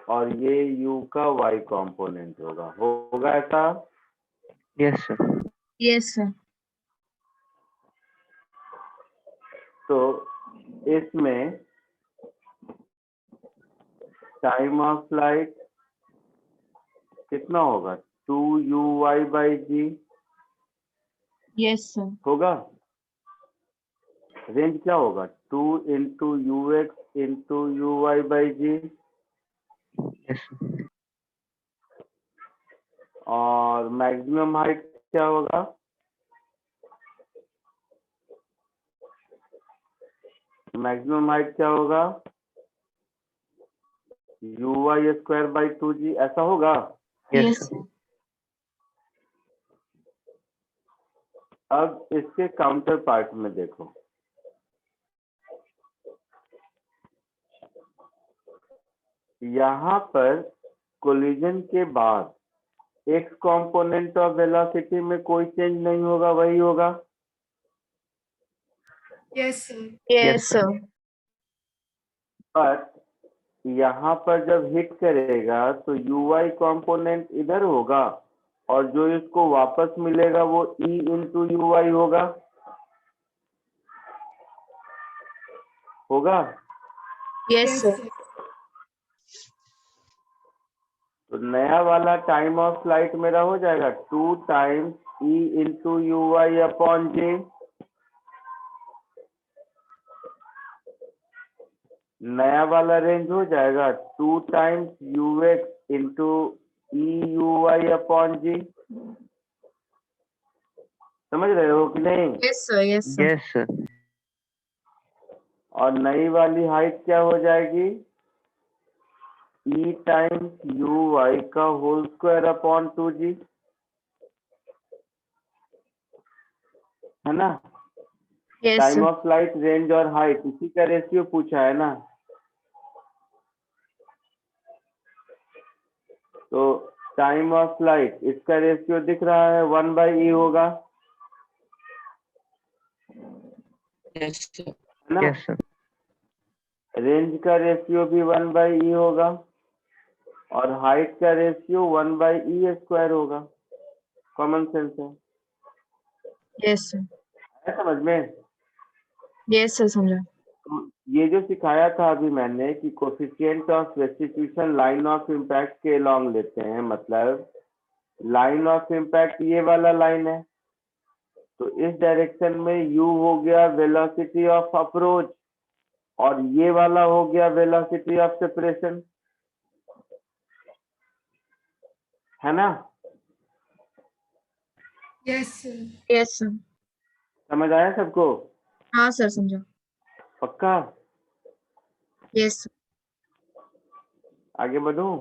और ये u का y कंपोनेंट होगा ऐसा? Yes, sir. Yes, sir. तो इसमें टाइम ऑफ फ्लाइट कितना होगा? 2uy/g Yes, sir. होगा। रेंज क्या होगा? 2 into ux into uy/g। Yes, sir. और मैक्सिमम हाइट क्या होगा? मैक्सिमम हाइट क्या होगा? uy² by 2g, ऐसा होगा। Yes, Yes, sir. sir. अब इसके काउंटर पार्ट में देखो, यहाँ पर कोलिजन के बाद x कंपोनेंट ऑफ वेलोसिटी में कोई चेंज नहीं होगा, वही होगा। Yes, sir. Yes, Yes, sir. sir. But यहाँ पर जब हिट करेगा तो uy कंपोनेंट इधर होगा और जो इसको वापस मिलेगा वो e into uy होगा। Yes, Yes, sir. sir. तो नया वाला टाइम ऑफ फ्लाइट मेरा हो जाएगा 2 times e into uy/j। नया वाला रेंज हो जाएगा 2 times ux into euy/g। समझ रहे हो कि नहीं? Yes, sir. Yes, sir. Yes, sir. और नई वाली हाइट क्या हो जाएगी? e times uy का होल स्क्वायर अपॉन 2g, है ना? Yes, time sir. Of flight, range और हाइट, इसी का रेशियो पूछा है ना। तो टाइम ऑफ फ्लाइट, इसका रेशियो दिख रहा है 1/e होगा, यस सर है ना? Yes, sir. रेंज का रेशियो भी 1/e होगा और हाइट का रेशियो 1/e² होगा। कॉमन सेंस है। Yes, sir. है समझ में? Yes, sir. समझा। तो ये जो सिखाया था अभी मैंने कि coefficient of restitution line of impact के लॉन्ग लेते हैं, मतलब लाइन ऑफ इम्पैक्ट ये वाला लाइन है, तो इस डायरेक्शन में u हो गया वेलोसिटी ऑफ अप्रोच और ये वाला हो गया वेलोसिटी ऑफ सेपरेशन, है ना? Yes, sir. Yes, sir. समझ आया सबको? हाँ सर समझा। पक्का? Yes, sir. आगे बढ़ूं?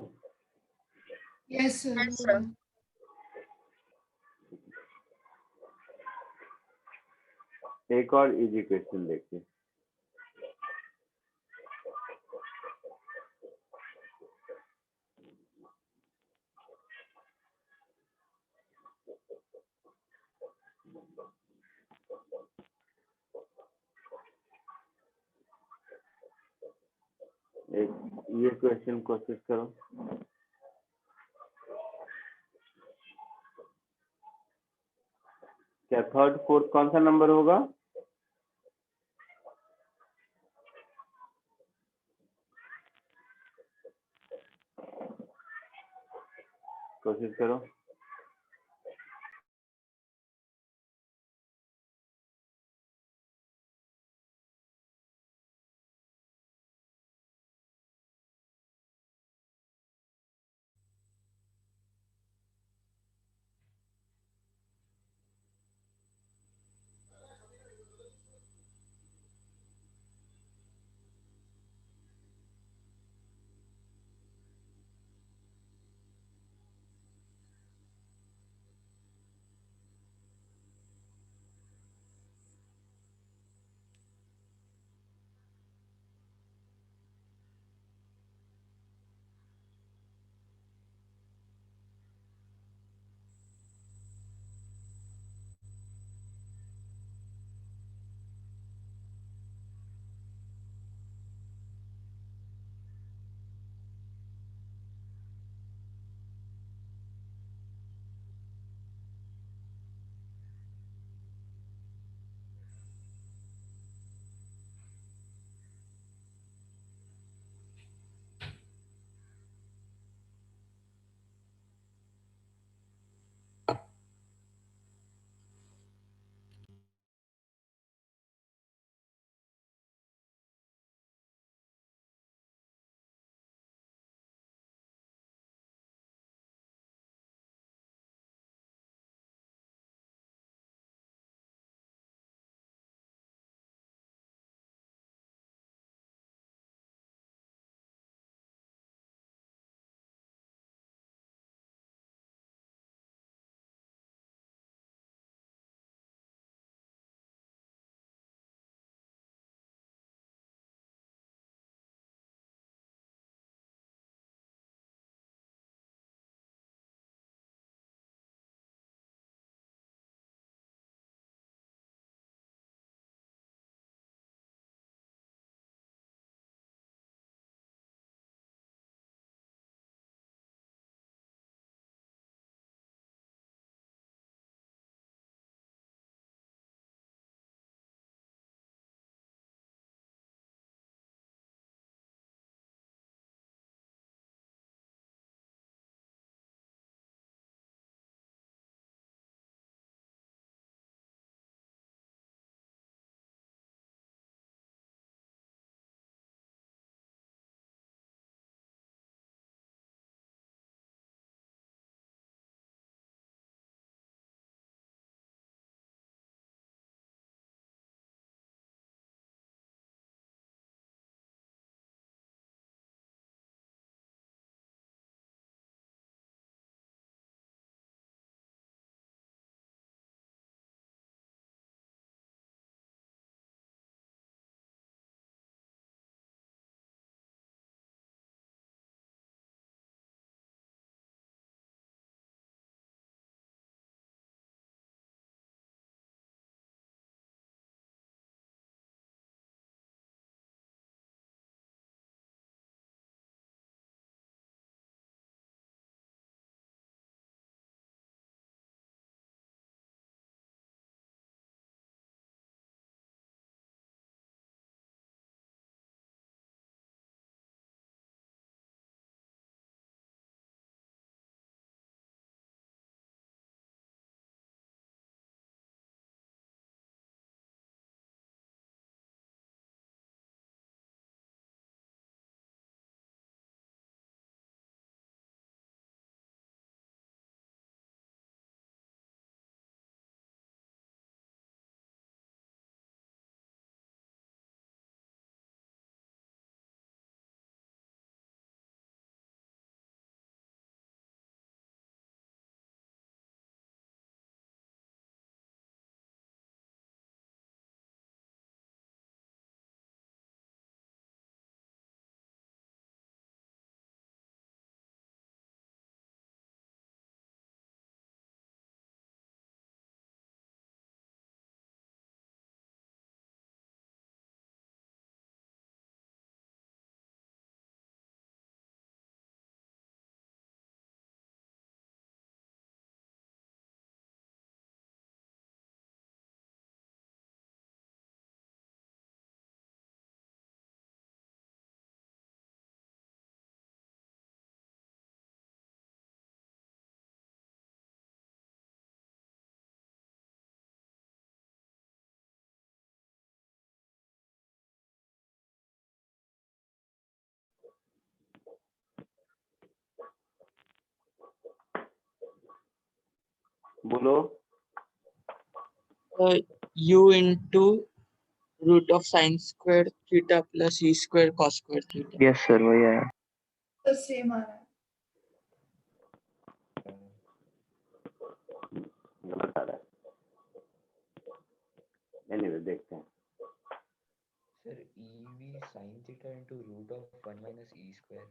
Yes, sir. Yes, sir. एक और इजी क्वेश्चन देखिए। एक ये क्वेश्चन कोशिश करो। क्या थर्ड फोर्थ कौन सा नंबर होगा? कोशिश करो। बोलो। U into root of sin square theta plus e square cos square theta. Yes sir वही आया। तो सेम आ रहा है। गलत आ रहा है। एनीवे देखते हैं। Sir, EV sin theta into root of 1 minus e square.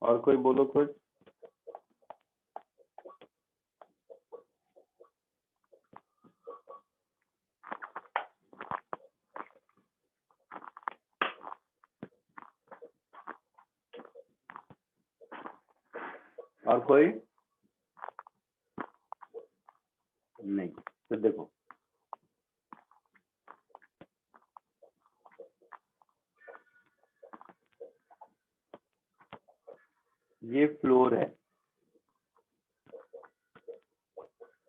और कोई बोलो कुछ। और कोई नहीं। तो देखो ये फ्लोर है।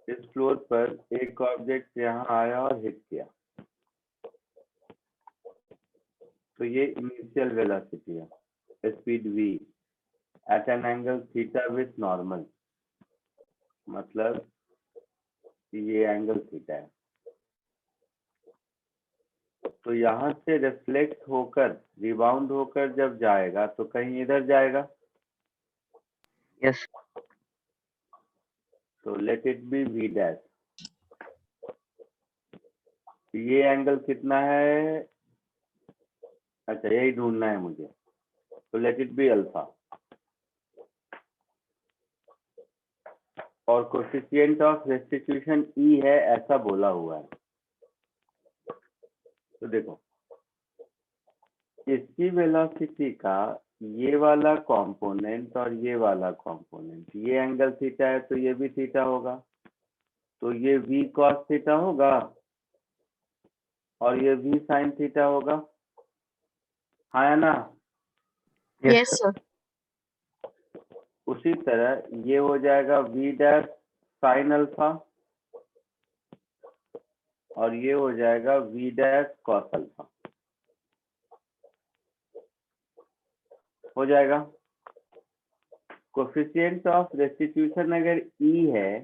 इस फ्लोर पर एक ऑब्जेक्ट यहाँ आया और हिट किया, तो ये इनिशियल वेलोसिटी है, speed v at an angle theta with normal, मतलब ये एंगल थीटा है। तो यहाँ से रिफ्लेक्ट होकर रिबाउंड होकर जब जाएगा तो कहीं इधर जाएगा। यस तो let it be v dash. ये एंगल कितना है, अच्छा यही ढूंढना है मुझे, तो लेट इट बी अल्फा। और कोफिशिएंट ऑफ रेस्टिट्यूशन ई है ऐसा बोला हुआ है। तो देखो इसकी वेलोसिटी का ये वाला कंपोनेंट और ये वाला कंपोनेंट, ये एंगल थीटा है तो ये भी थीटा होगा, तो ये v cos थीटा होगा और ये v sin थीटा होगा, हाँ या ना। Yes, sir. उसी तरह ये हो जाएगा v डैश sin अल्फा और ये हो जाएगा v डैश cos अल्फा। हो जाएगा। कोफिशिएंट ऑफ रेस्टिट्यूशन अगर e है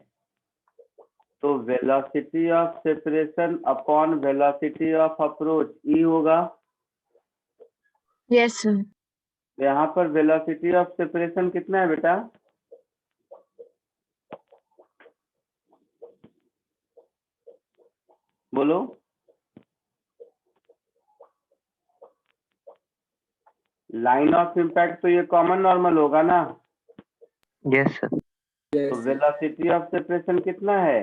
तो velocity of separation upon velocity of approach e होगा। Yes, sir. तो यहाँ पर वेलोसिटी ऑफ सेपरेशन कितना है बेटा, बोलो। लाइन ऑफ इम्पैक्ट तो ये कॉमन नॉर्मल होगा ना। यस सर तो वेलोसिटी ऑफ सेपरेशन कितना है,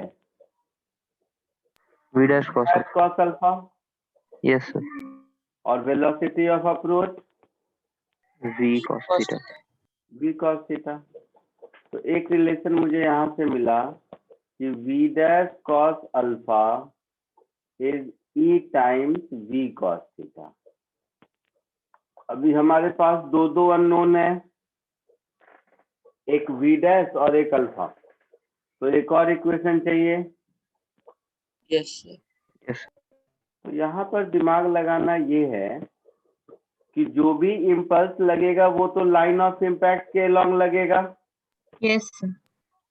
v dash cos cos alpha. Yes sir और velocity of approach v cos Cos theta theta. v cos theta. तो एक रिलेशन मुझे यहाँ से मिला कि v dash cos alpha is e times v cos theta. अभी हमारे पास दो अननोन है, एक v डैश और एक अल्फा, तो एक और इक्वेशन चाहिए। Yes, sir. यस तो यहाँ पर दिमाग लगाना ये है कि जो भी इम्पल्स लगेगा वो तो लाइन ऑफ इम्पैक्ट के अलोंग लगेगा, Yes, sir.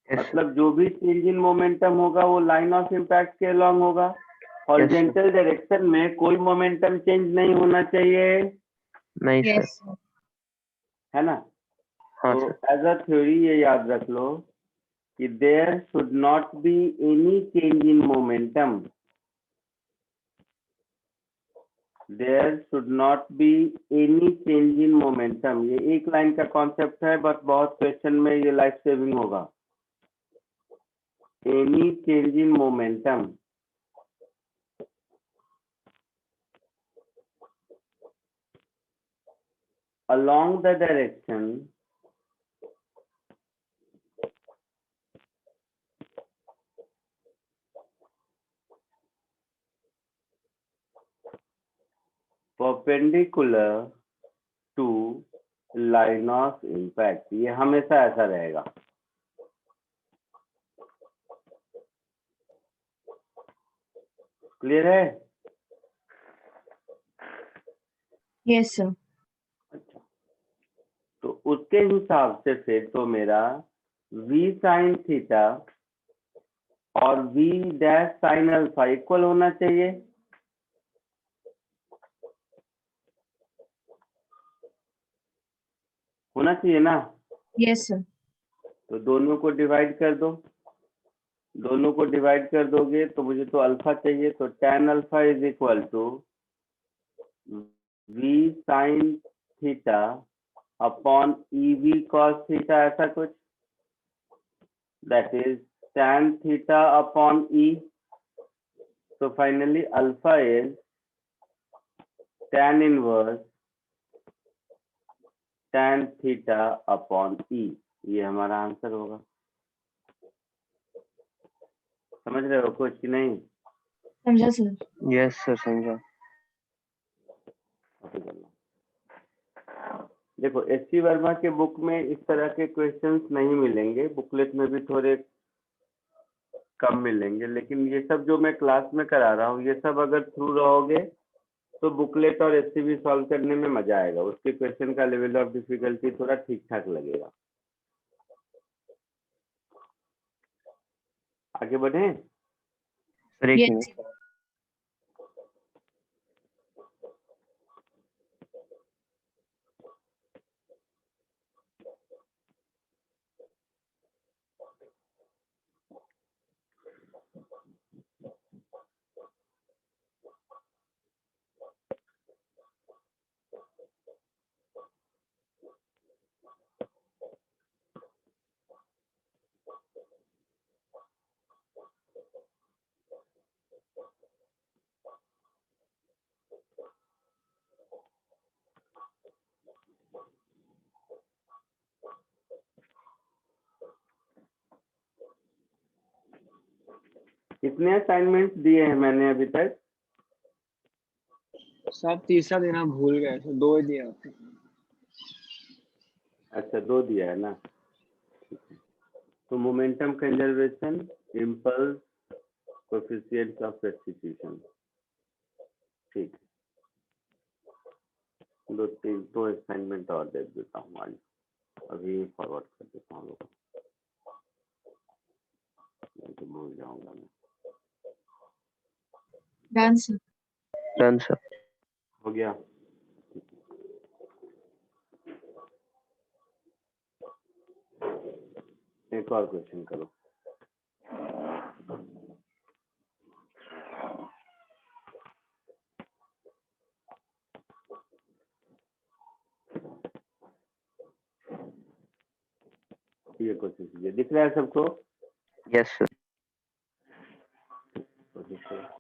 यस मतलब जो भी चेंज इन मोमेंटम होगा वो लाइन ऑफ इम्पैक्ट के अलोंग होगा। हॉरिजॉन्टल डायरेक्शन में कोई मोमेंटम चेंज नहीं होना चाहिए, नहीं सर Yes, sir. है ना। हाँ तो सर एज अ थ्योरी ये याद रख लो कि there should not be any change in momentum, there should not be any change in momentum. ये एक लाइन का कॉन्सेप्ट है, बट बहुत क्वेश्चन में ये लाइफ सेविंग होगा। Any change in momentum along the direction perpendicular to line of impact। ये हमेशा ऐसा रहेगा। क्लियर है। Yes, sir. उसके हिसाब से फिर तो मेरा v साइन थीटा और v dash sine alpha equal होना चाहिए। होना चाहिए ना? Yes, sir. तो दोनों को डिवाइड कर दो। दोनों को डिवाइड कर दोगे तो मुझे तो अल्फा चाहिए, तो tan alpha is equal to v sine theta upon ev cos theta, ऐसा कुछ, that is tan theta upon e। तो finally alpha is tan inverse tan theta upon e। ये हमारा आंसर होगा। समझ रहे हो कुछ कि नहीं? समझा सर। यस सर, समझा। देखो एस.सी. वर्मा के बुक में इस तरह के क्वेश्चंस नहीं मिलेंगे, बुकलेट में भी थोड़े कम मिलेंगे, लेकिन ये सब जो मैं क्लास में करा रहा हूँ ये सब अगर थ्रू रहोगे तो बुकलेट और एस.सी. भी सॉल्व करने में मजा आएगा। उसके क्वेश्चन का लेवल ऑफ डिफिकल्टी थोड़ा ठीक ठाक लगेगा। आगे बढ़े? सर एक Yes. मिनट। कितने असाइनमेंट्स दिए हैं मैंने अभी तक? सब तीसरा देना भूल गए, तो 2 ही दिया आपने। अच्छा 2 दिया है ना। तो momentum conservation, impulse, coefficient of substitution, ठीक है। 2 असाइनमेंट और दे देता हूँ आज, अभी फॉरवर्ड कर देता हूँ लोगों को, नहीं तो भूल जाऊंगा मैं। Done, sir. Done sir. हो गया? एक और क्वेश्चन करो। ये कोशिश कीजिए, दिख रहा है सबको? Yes sir. कोशिश करो।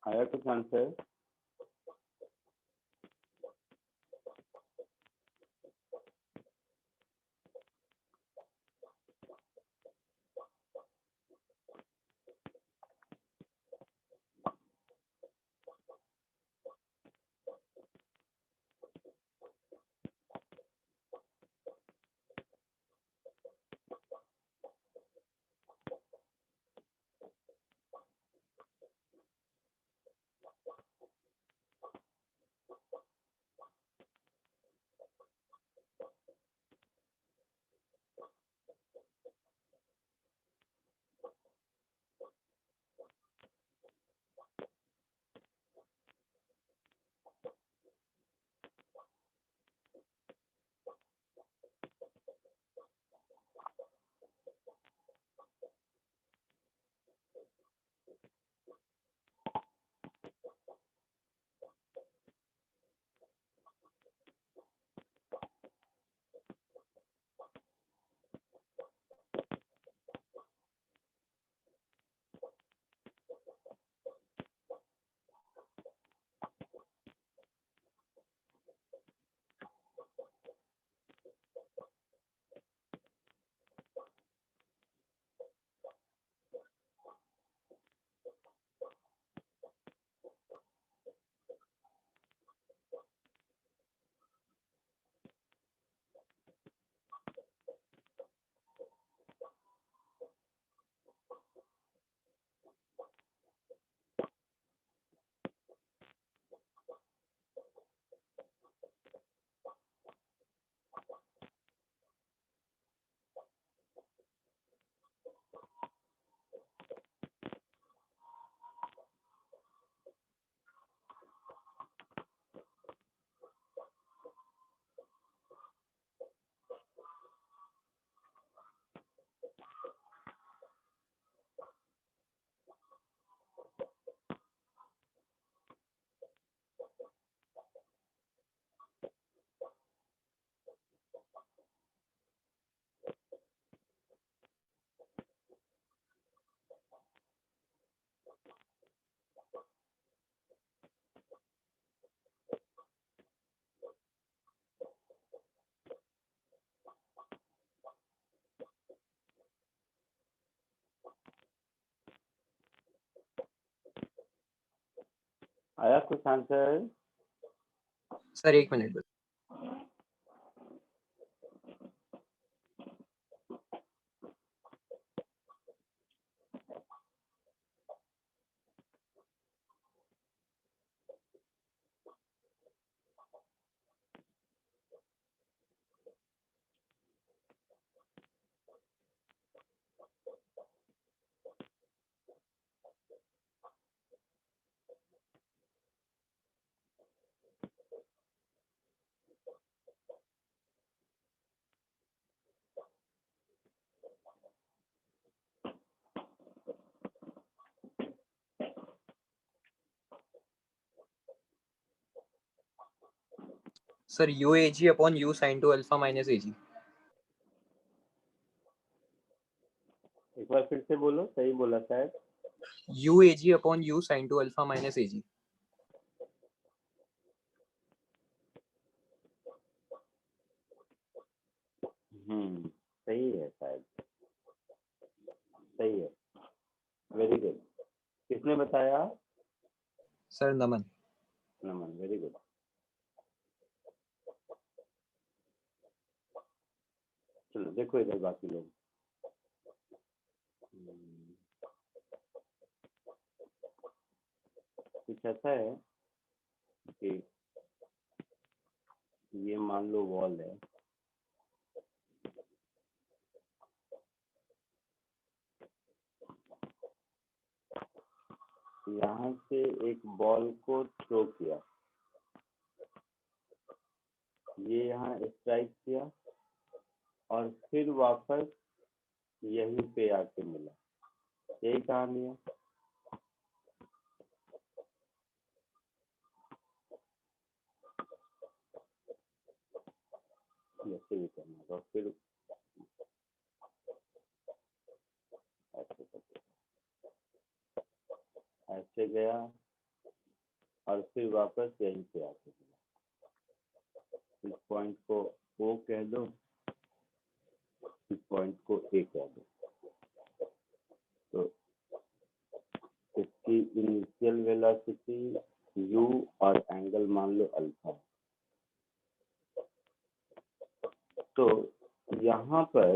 I have to answer. I have to answer. Sir एक मिनट बस. Sir, UAG upon U sin 2 alpha minus AG. एक बार फिर से बोलो, सही बोला शायद। UAG upon U sin 2 alpha minus AG. सही है शायद, सही है, वेरी गुड। किसने बताया? Sir, Naman. नमन, वेरी गुड। चलो देखो इधर बाकी लोग। कुछ ऐसा है कि ये मान लो वॉल है, यहाँ से एक बॉल को थ्रो किया, ये यहाँ स्ट्राइक किया और फिर वापस यहीं पे आके मिला, यही कहानी है। ऐसे भी करना और फिर ऐसे करके ऐसे गया और फिर वापस यहीं पे आके मिला। इस पॉइंट को O कह दो, इस पॉइंट को A कह दो। तो इसकी इनिशियल वेलोसिटी u और एंगल मान लो अल्फा। तो यहाँ पर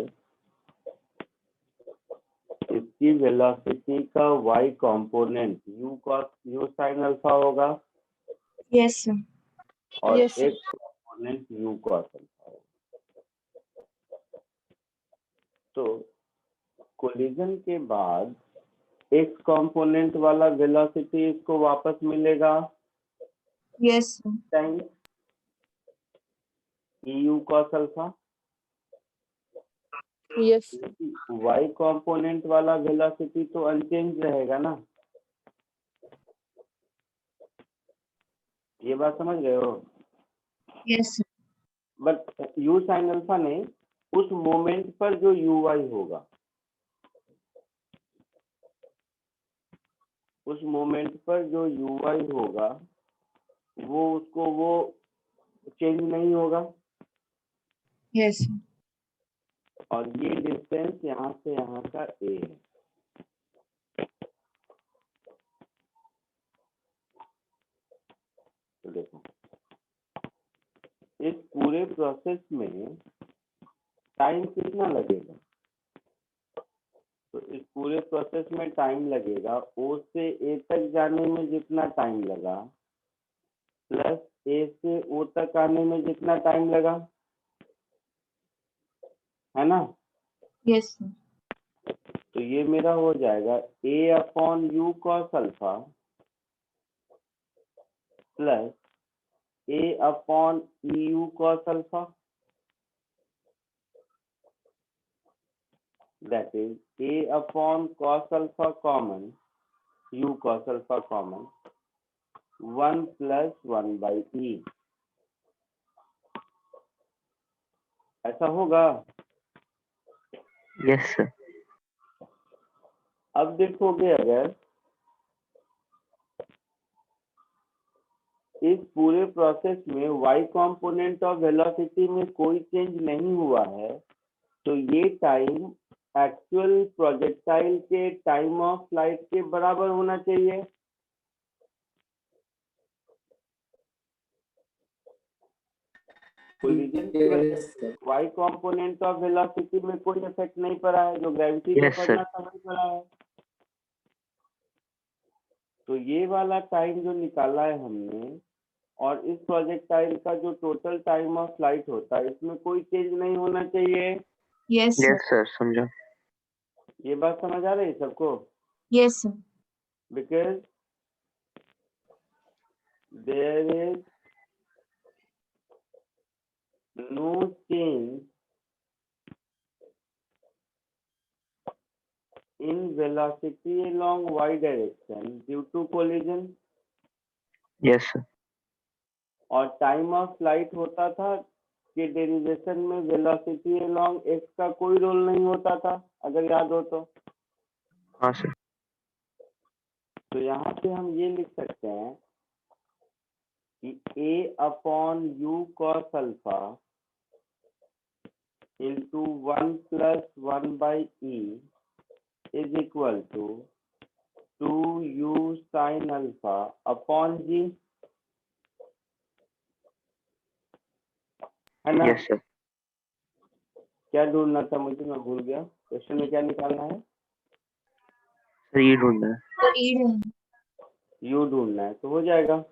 इसकी वेलोसिटी का y component u sin alpha होगा Yes, sir. और Yes, sir. x component u cos alpha होगा। तो कोलिजन के बाद x कंपोनेंट वाला वेलोसिटी इसको वापस मिलेगा Yes, sir. Time eu cos alpha. Yes. y component वाला वेलोसिटी तो अनचेंज रहेगा ना, ये बात समझ रहे हो? Yes, sir. But u sin alpha नहीं, उस मोमेंट पर जो uy होगा, उस मोमेंट पर जो uy होगा वो चेंज नहीं होगा। Yes, sir. और ये डिस्टेंस यहाँ से यहाँ का a है। तो देखो इस पूरे प्रोसेस में टाइम कितना लगेगा? तो इस पूरे प्रोसेस में टाइम लगेगा O से A तक जाने में जितना टाइम लगा प्लस A से O तक आने में जितना टाइम लगा, है ना? Yes, sir. तो ये मेरा हो जाएगा A upon U cos alpha plus A upon EU cos alpha, that is A upon cos alpha common, U cos alpha common, 1 plus 1 by E। ऐसा होगा? Yes, sir. अब देखोगे अगर इस पूरे प्रोसेस में y कंपोनेंट ऑफ वेलोसिटी में कोई चेंज नहीं हुआ है, तो ये टाइम एक्चुअल प्रोजेक्टाइल के टाइम ऑफ फ्लाइट के बराबर होना चाहिए। कोलिजन की वजह से y कंपोनेंट ऑफ वेलोसिटी में कोई इफेक्ट नहीं पड़ा है, जो ग्रेविटी में Yes, sir. पड़ना था वही पड़ा है। तो ये वाला टाइम जो निकाला है हमने और इस प्रोजेक्टाइल का जो टोटल टाइम ऑफ फ्लाइट होता है, इसमें कोई चेंज नहीं होना चाहिए। Yes, sir. Yes, sir. समझा। ये बात समझ आ रही है सबको? Yes, sir. Because there is no change in velocity along y direction due to collision. Yes, sir. और टाइम ऑफ फ्लाइट होता था कि डेरिवेशन में वेलोसिटी अलोंग एक्स का कोई रोल नहीं होता था, अगर याद हो तो। हाँ सर। तो यहाँ पे हम ये लिख सकते हैं कि a upon U cos alpha into 1 plus 1 by E is equal to 2u sine alpha upon G, है ना? Yes sir. क्या ढूंढना था मुझे, मैं भूल गया। क्वेश्चन में क्या निकालना है? सर ये ढूंढना है। सर ई ढूंढ यू ढूंढना है, तो हो जाएगा।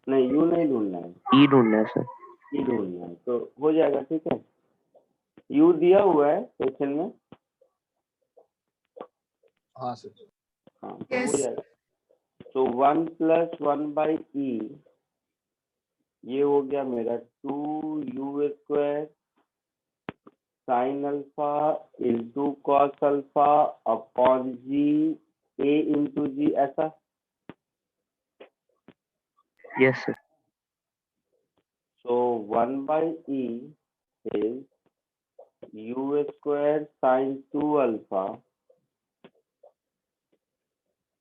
नहीं, यू नहीं ढूंढना है, ई ढूंढना है सर। ई ढूंढना है, तो हो जाएगा। ठीक है, यू दिया हुआ है क्वेश्चन में। हाँ सर। हाँ, तो हो Yes. जाएगा। तो 1 प्लस 1 बाई ई, ये हो गया मेरा 2u square sine alpha into cos alpha upon G A into G, ऐसा। Yes sir. So 1 by e is u square sin 2 alpha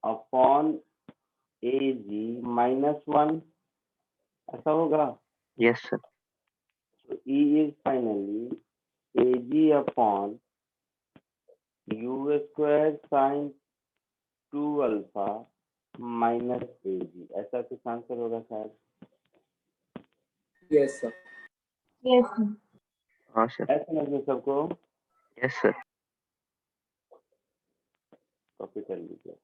upon ag minus 1, ऐसा होगा। Yes sir. So e is finally ag upon u square sin 2 alpha minus ag, ऐसा कुछ आंसर होगा शायद। Yes sir. Yes sir. हाँ सर। ऐसा समझ सबको, यस सर। कॉपी कर लीजिए।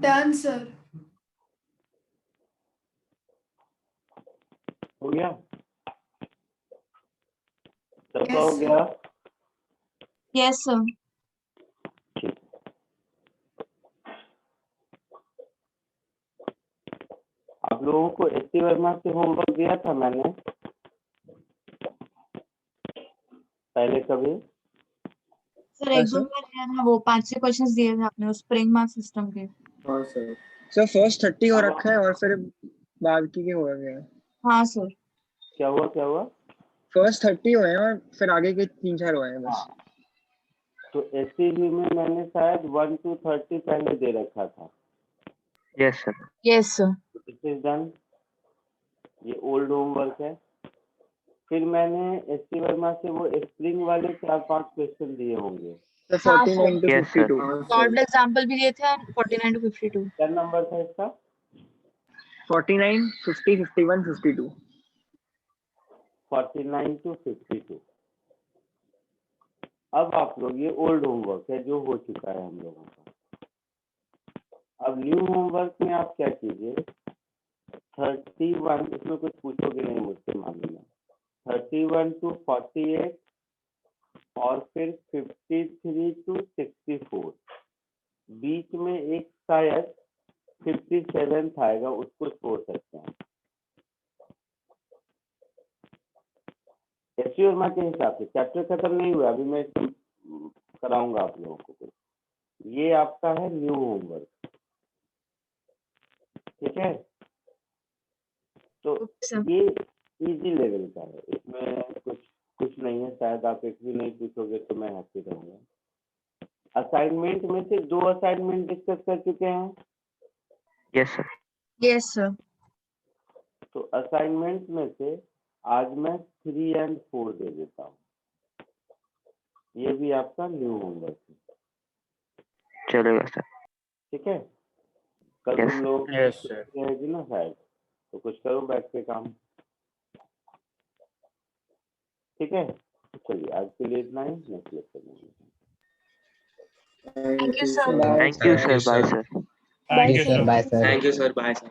Done, sir. हो गया, सबका Yes, हो sir. गया। Yes sir. आप लोगों को एसटी वर्मा से होमवर्क दिया था मैंने पहले कभी? सर एक दो बार दिया था, वो 5-6 क्वेश्चंस दिए थे आपने उस स्प्रिंग मार्क सिस्टम के। हाँ सर। सर फर्स्ट 30 हो रखा है और फिर बाकी के हो गए। हाँ सर। क्या हुआ, क्या हुआ? फर्स्ट 30 हुए हैं और फिर आगे के 3-4 हुए हैं बस। हाँ, तो एसटीवी में मैंने शायद 1 to 30 पहले दे रखा था। Yes sir. Yes sir. This is done, ये ओल्ड होमवर्क है। फिर मैंने एसटी वर्मा से वो स्प्रिंग वाले 4-5 क्वेश्चन दिए होंगे। सर हाँ, 49 to Yes, sir. 52। Model example भी दिए थे और 49 to 52। क्या नंबर था इसका? 49, 50, 51, 52। 49 to 52। अब आप लोग, ये ओल्ड होमवर्क है जो हो चुका है हम लोगों का। अब न्यू होमवर्क में आप क्या कीजिए, 31, इसमें कुछ पूछोगे नहीं मुझसे मालूम है, 31 to 48 और फिर 53 to 64, बीच में एक शायद 57 आएगा, उसको छोड़ सकते हैं। एससी और के हिसाब से चैप्टर खत्म नहीं हुआ, अभी मैं कराऊंगा आप लोगों को कुछ। ये आपका है न्यू होमवर्क, ठीक है। तो सर ये इजी लेवल का है, इसमें कुछ नहीं है, शायद आप एक भी नहीं पूछोगे तो मैं हैप्पी रहूंगा। असाइनमेंट में से 2 असाइनमेंट डिस्कस कर चुके हैं, यस सर। Yes sir. तो असाइनमेंट में से आज मैं 3 और 4 दे देता हूँ, ये भी आपका न्यू होमवर्क है, चलेगा सर। ठीक है। कल Yes. तुम लोग Yes, sir. रहेगी ना शायद, तो कुछ करो बैठ के काम, ठीक है। चलिए आज के लिए इतना ही, नेक्स्ट लेक्चर में मिलते हैं। Thank you sir. Bye. Thank you sir, bye sir. Bye, Thank you, sir. sir. Bye, sir. Thank you, sir. Bye, sir.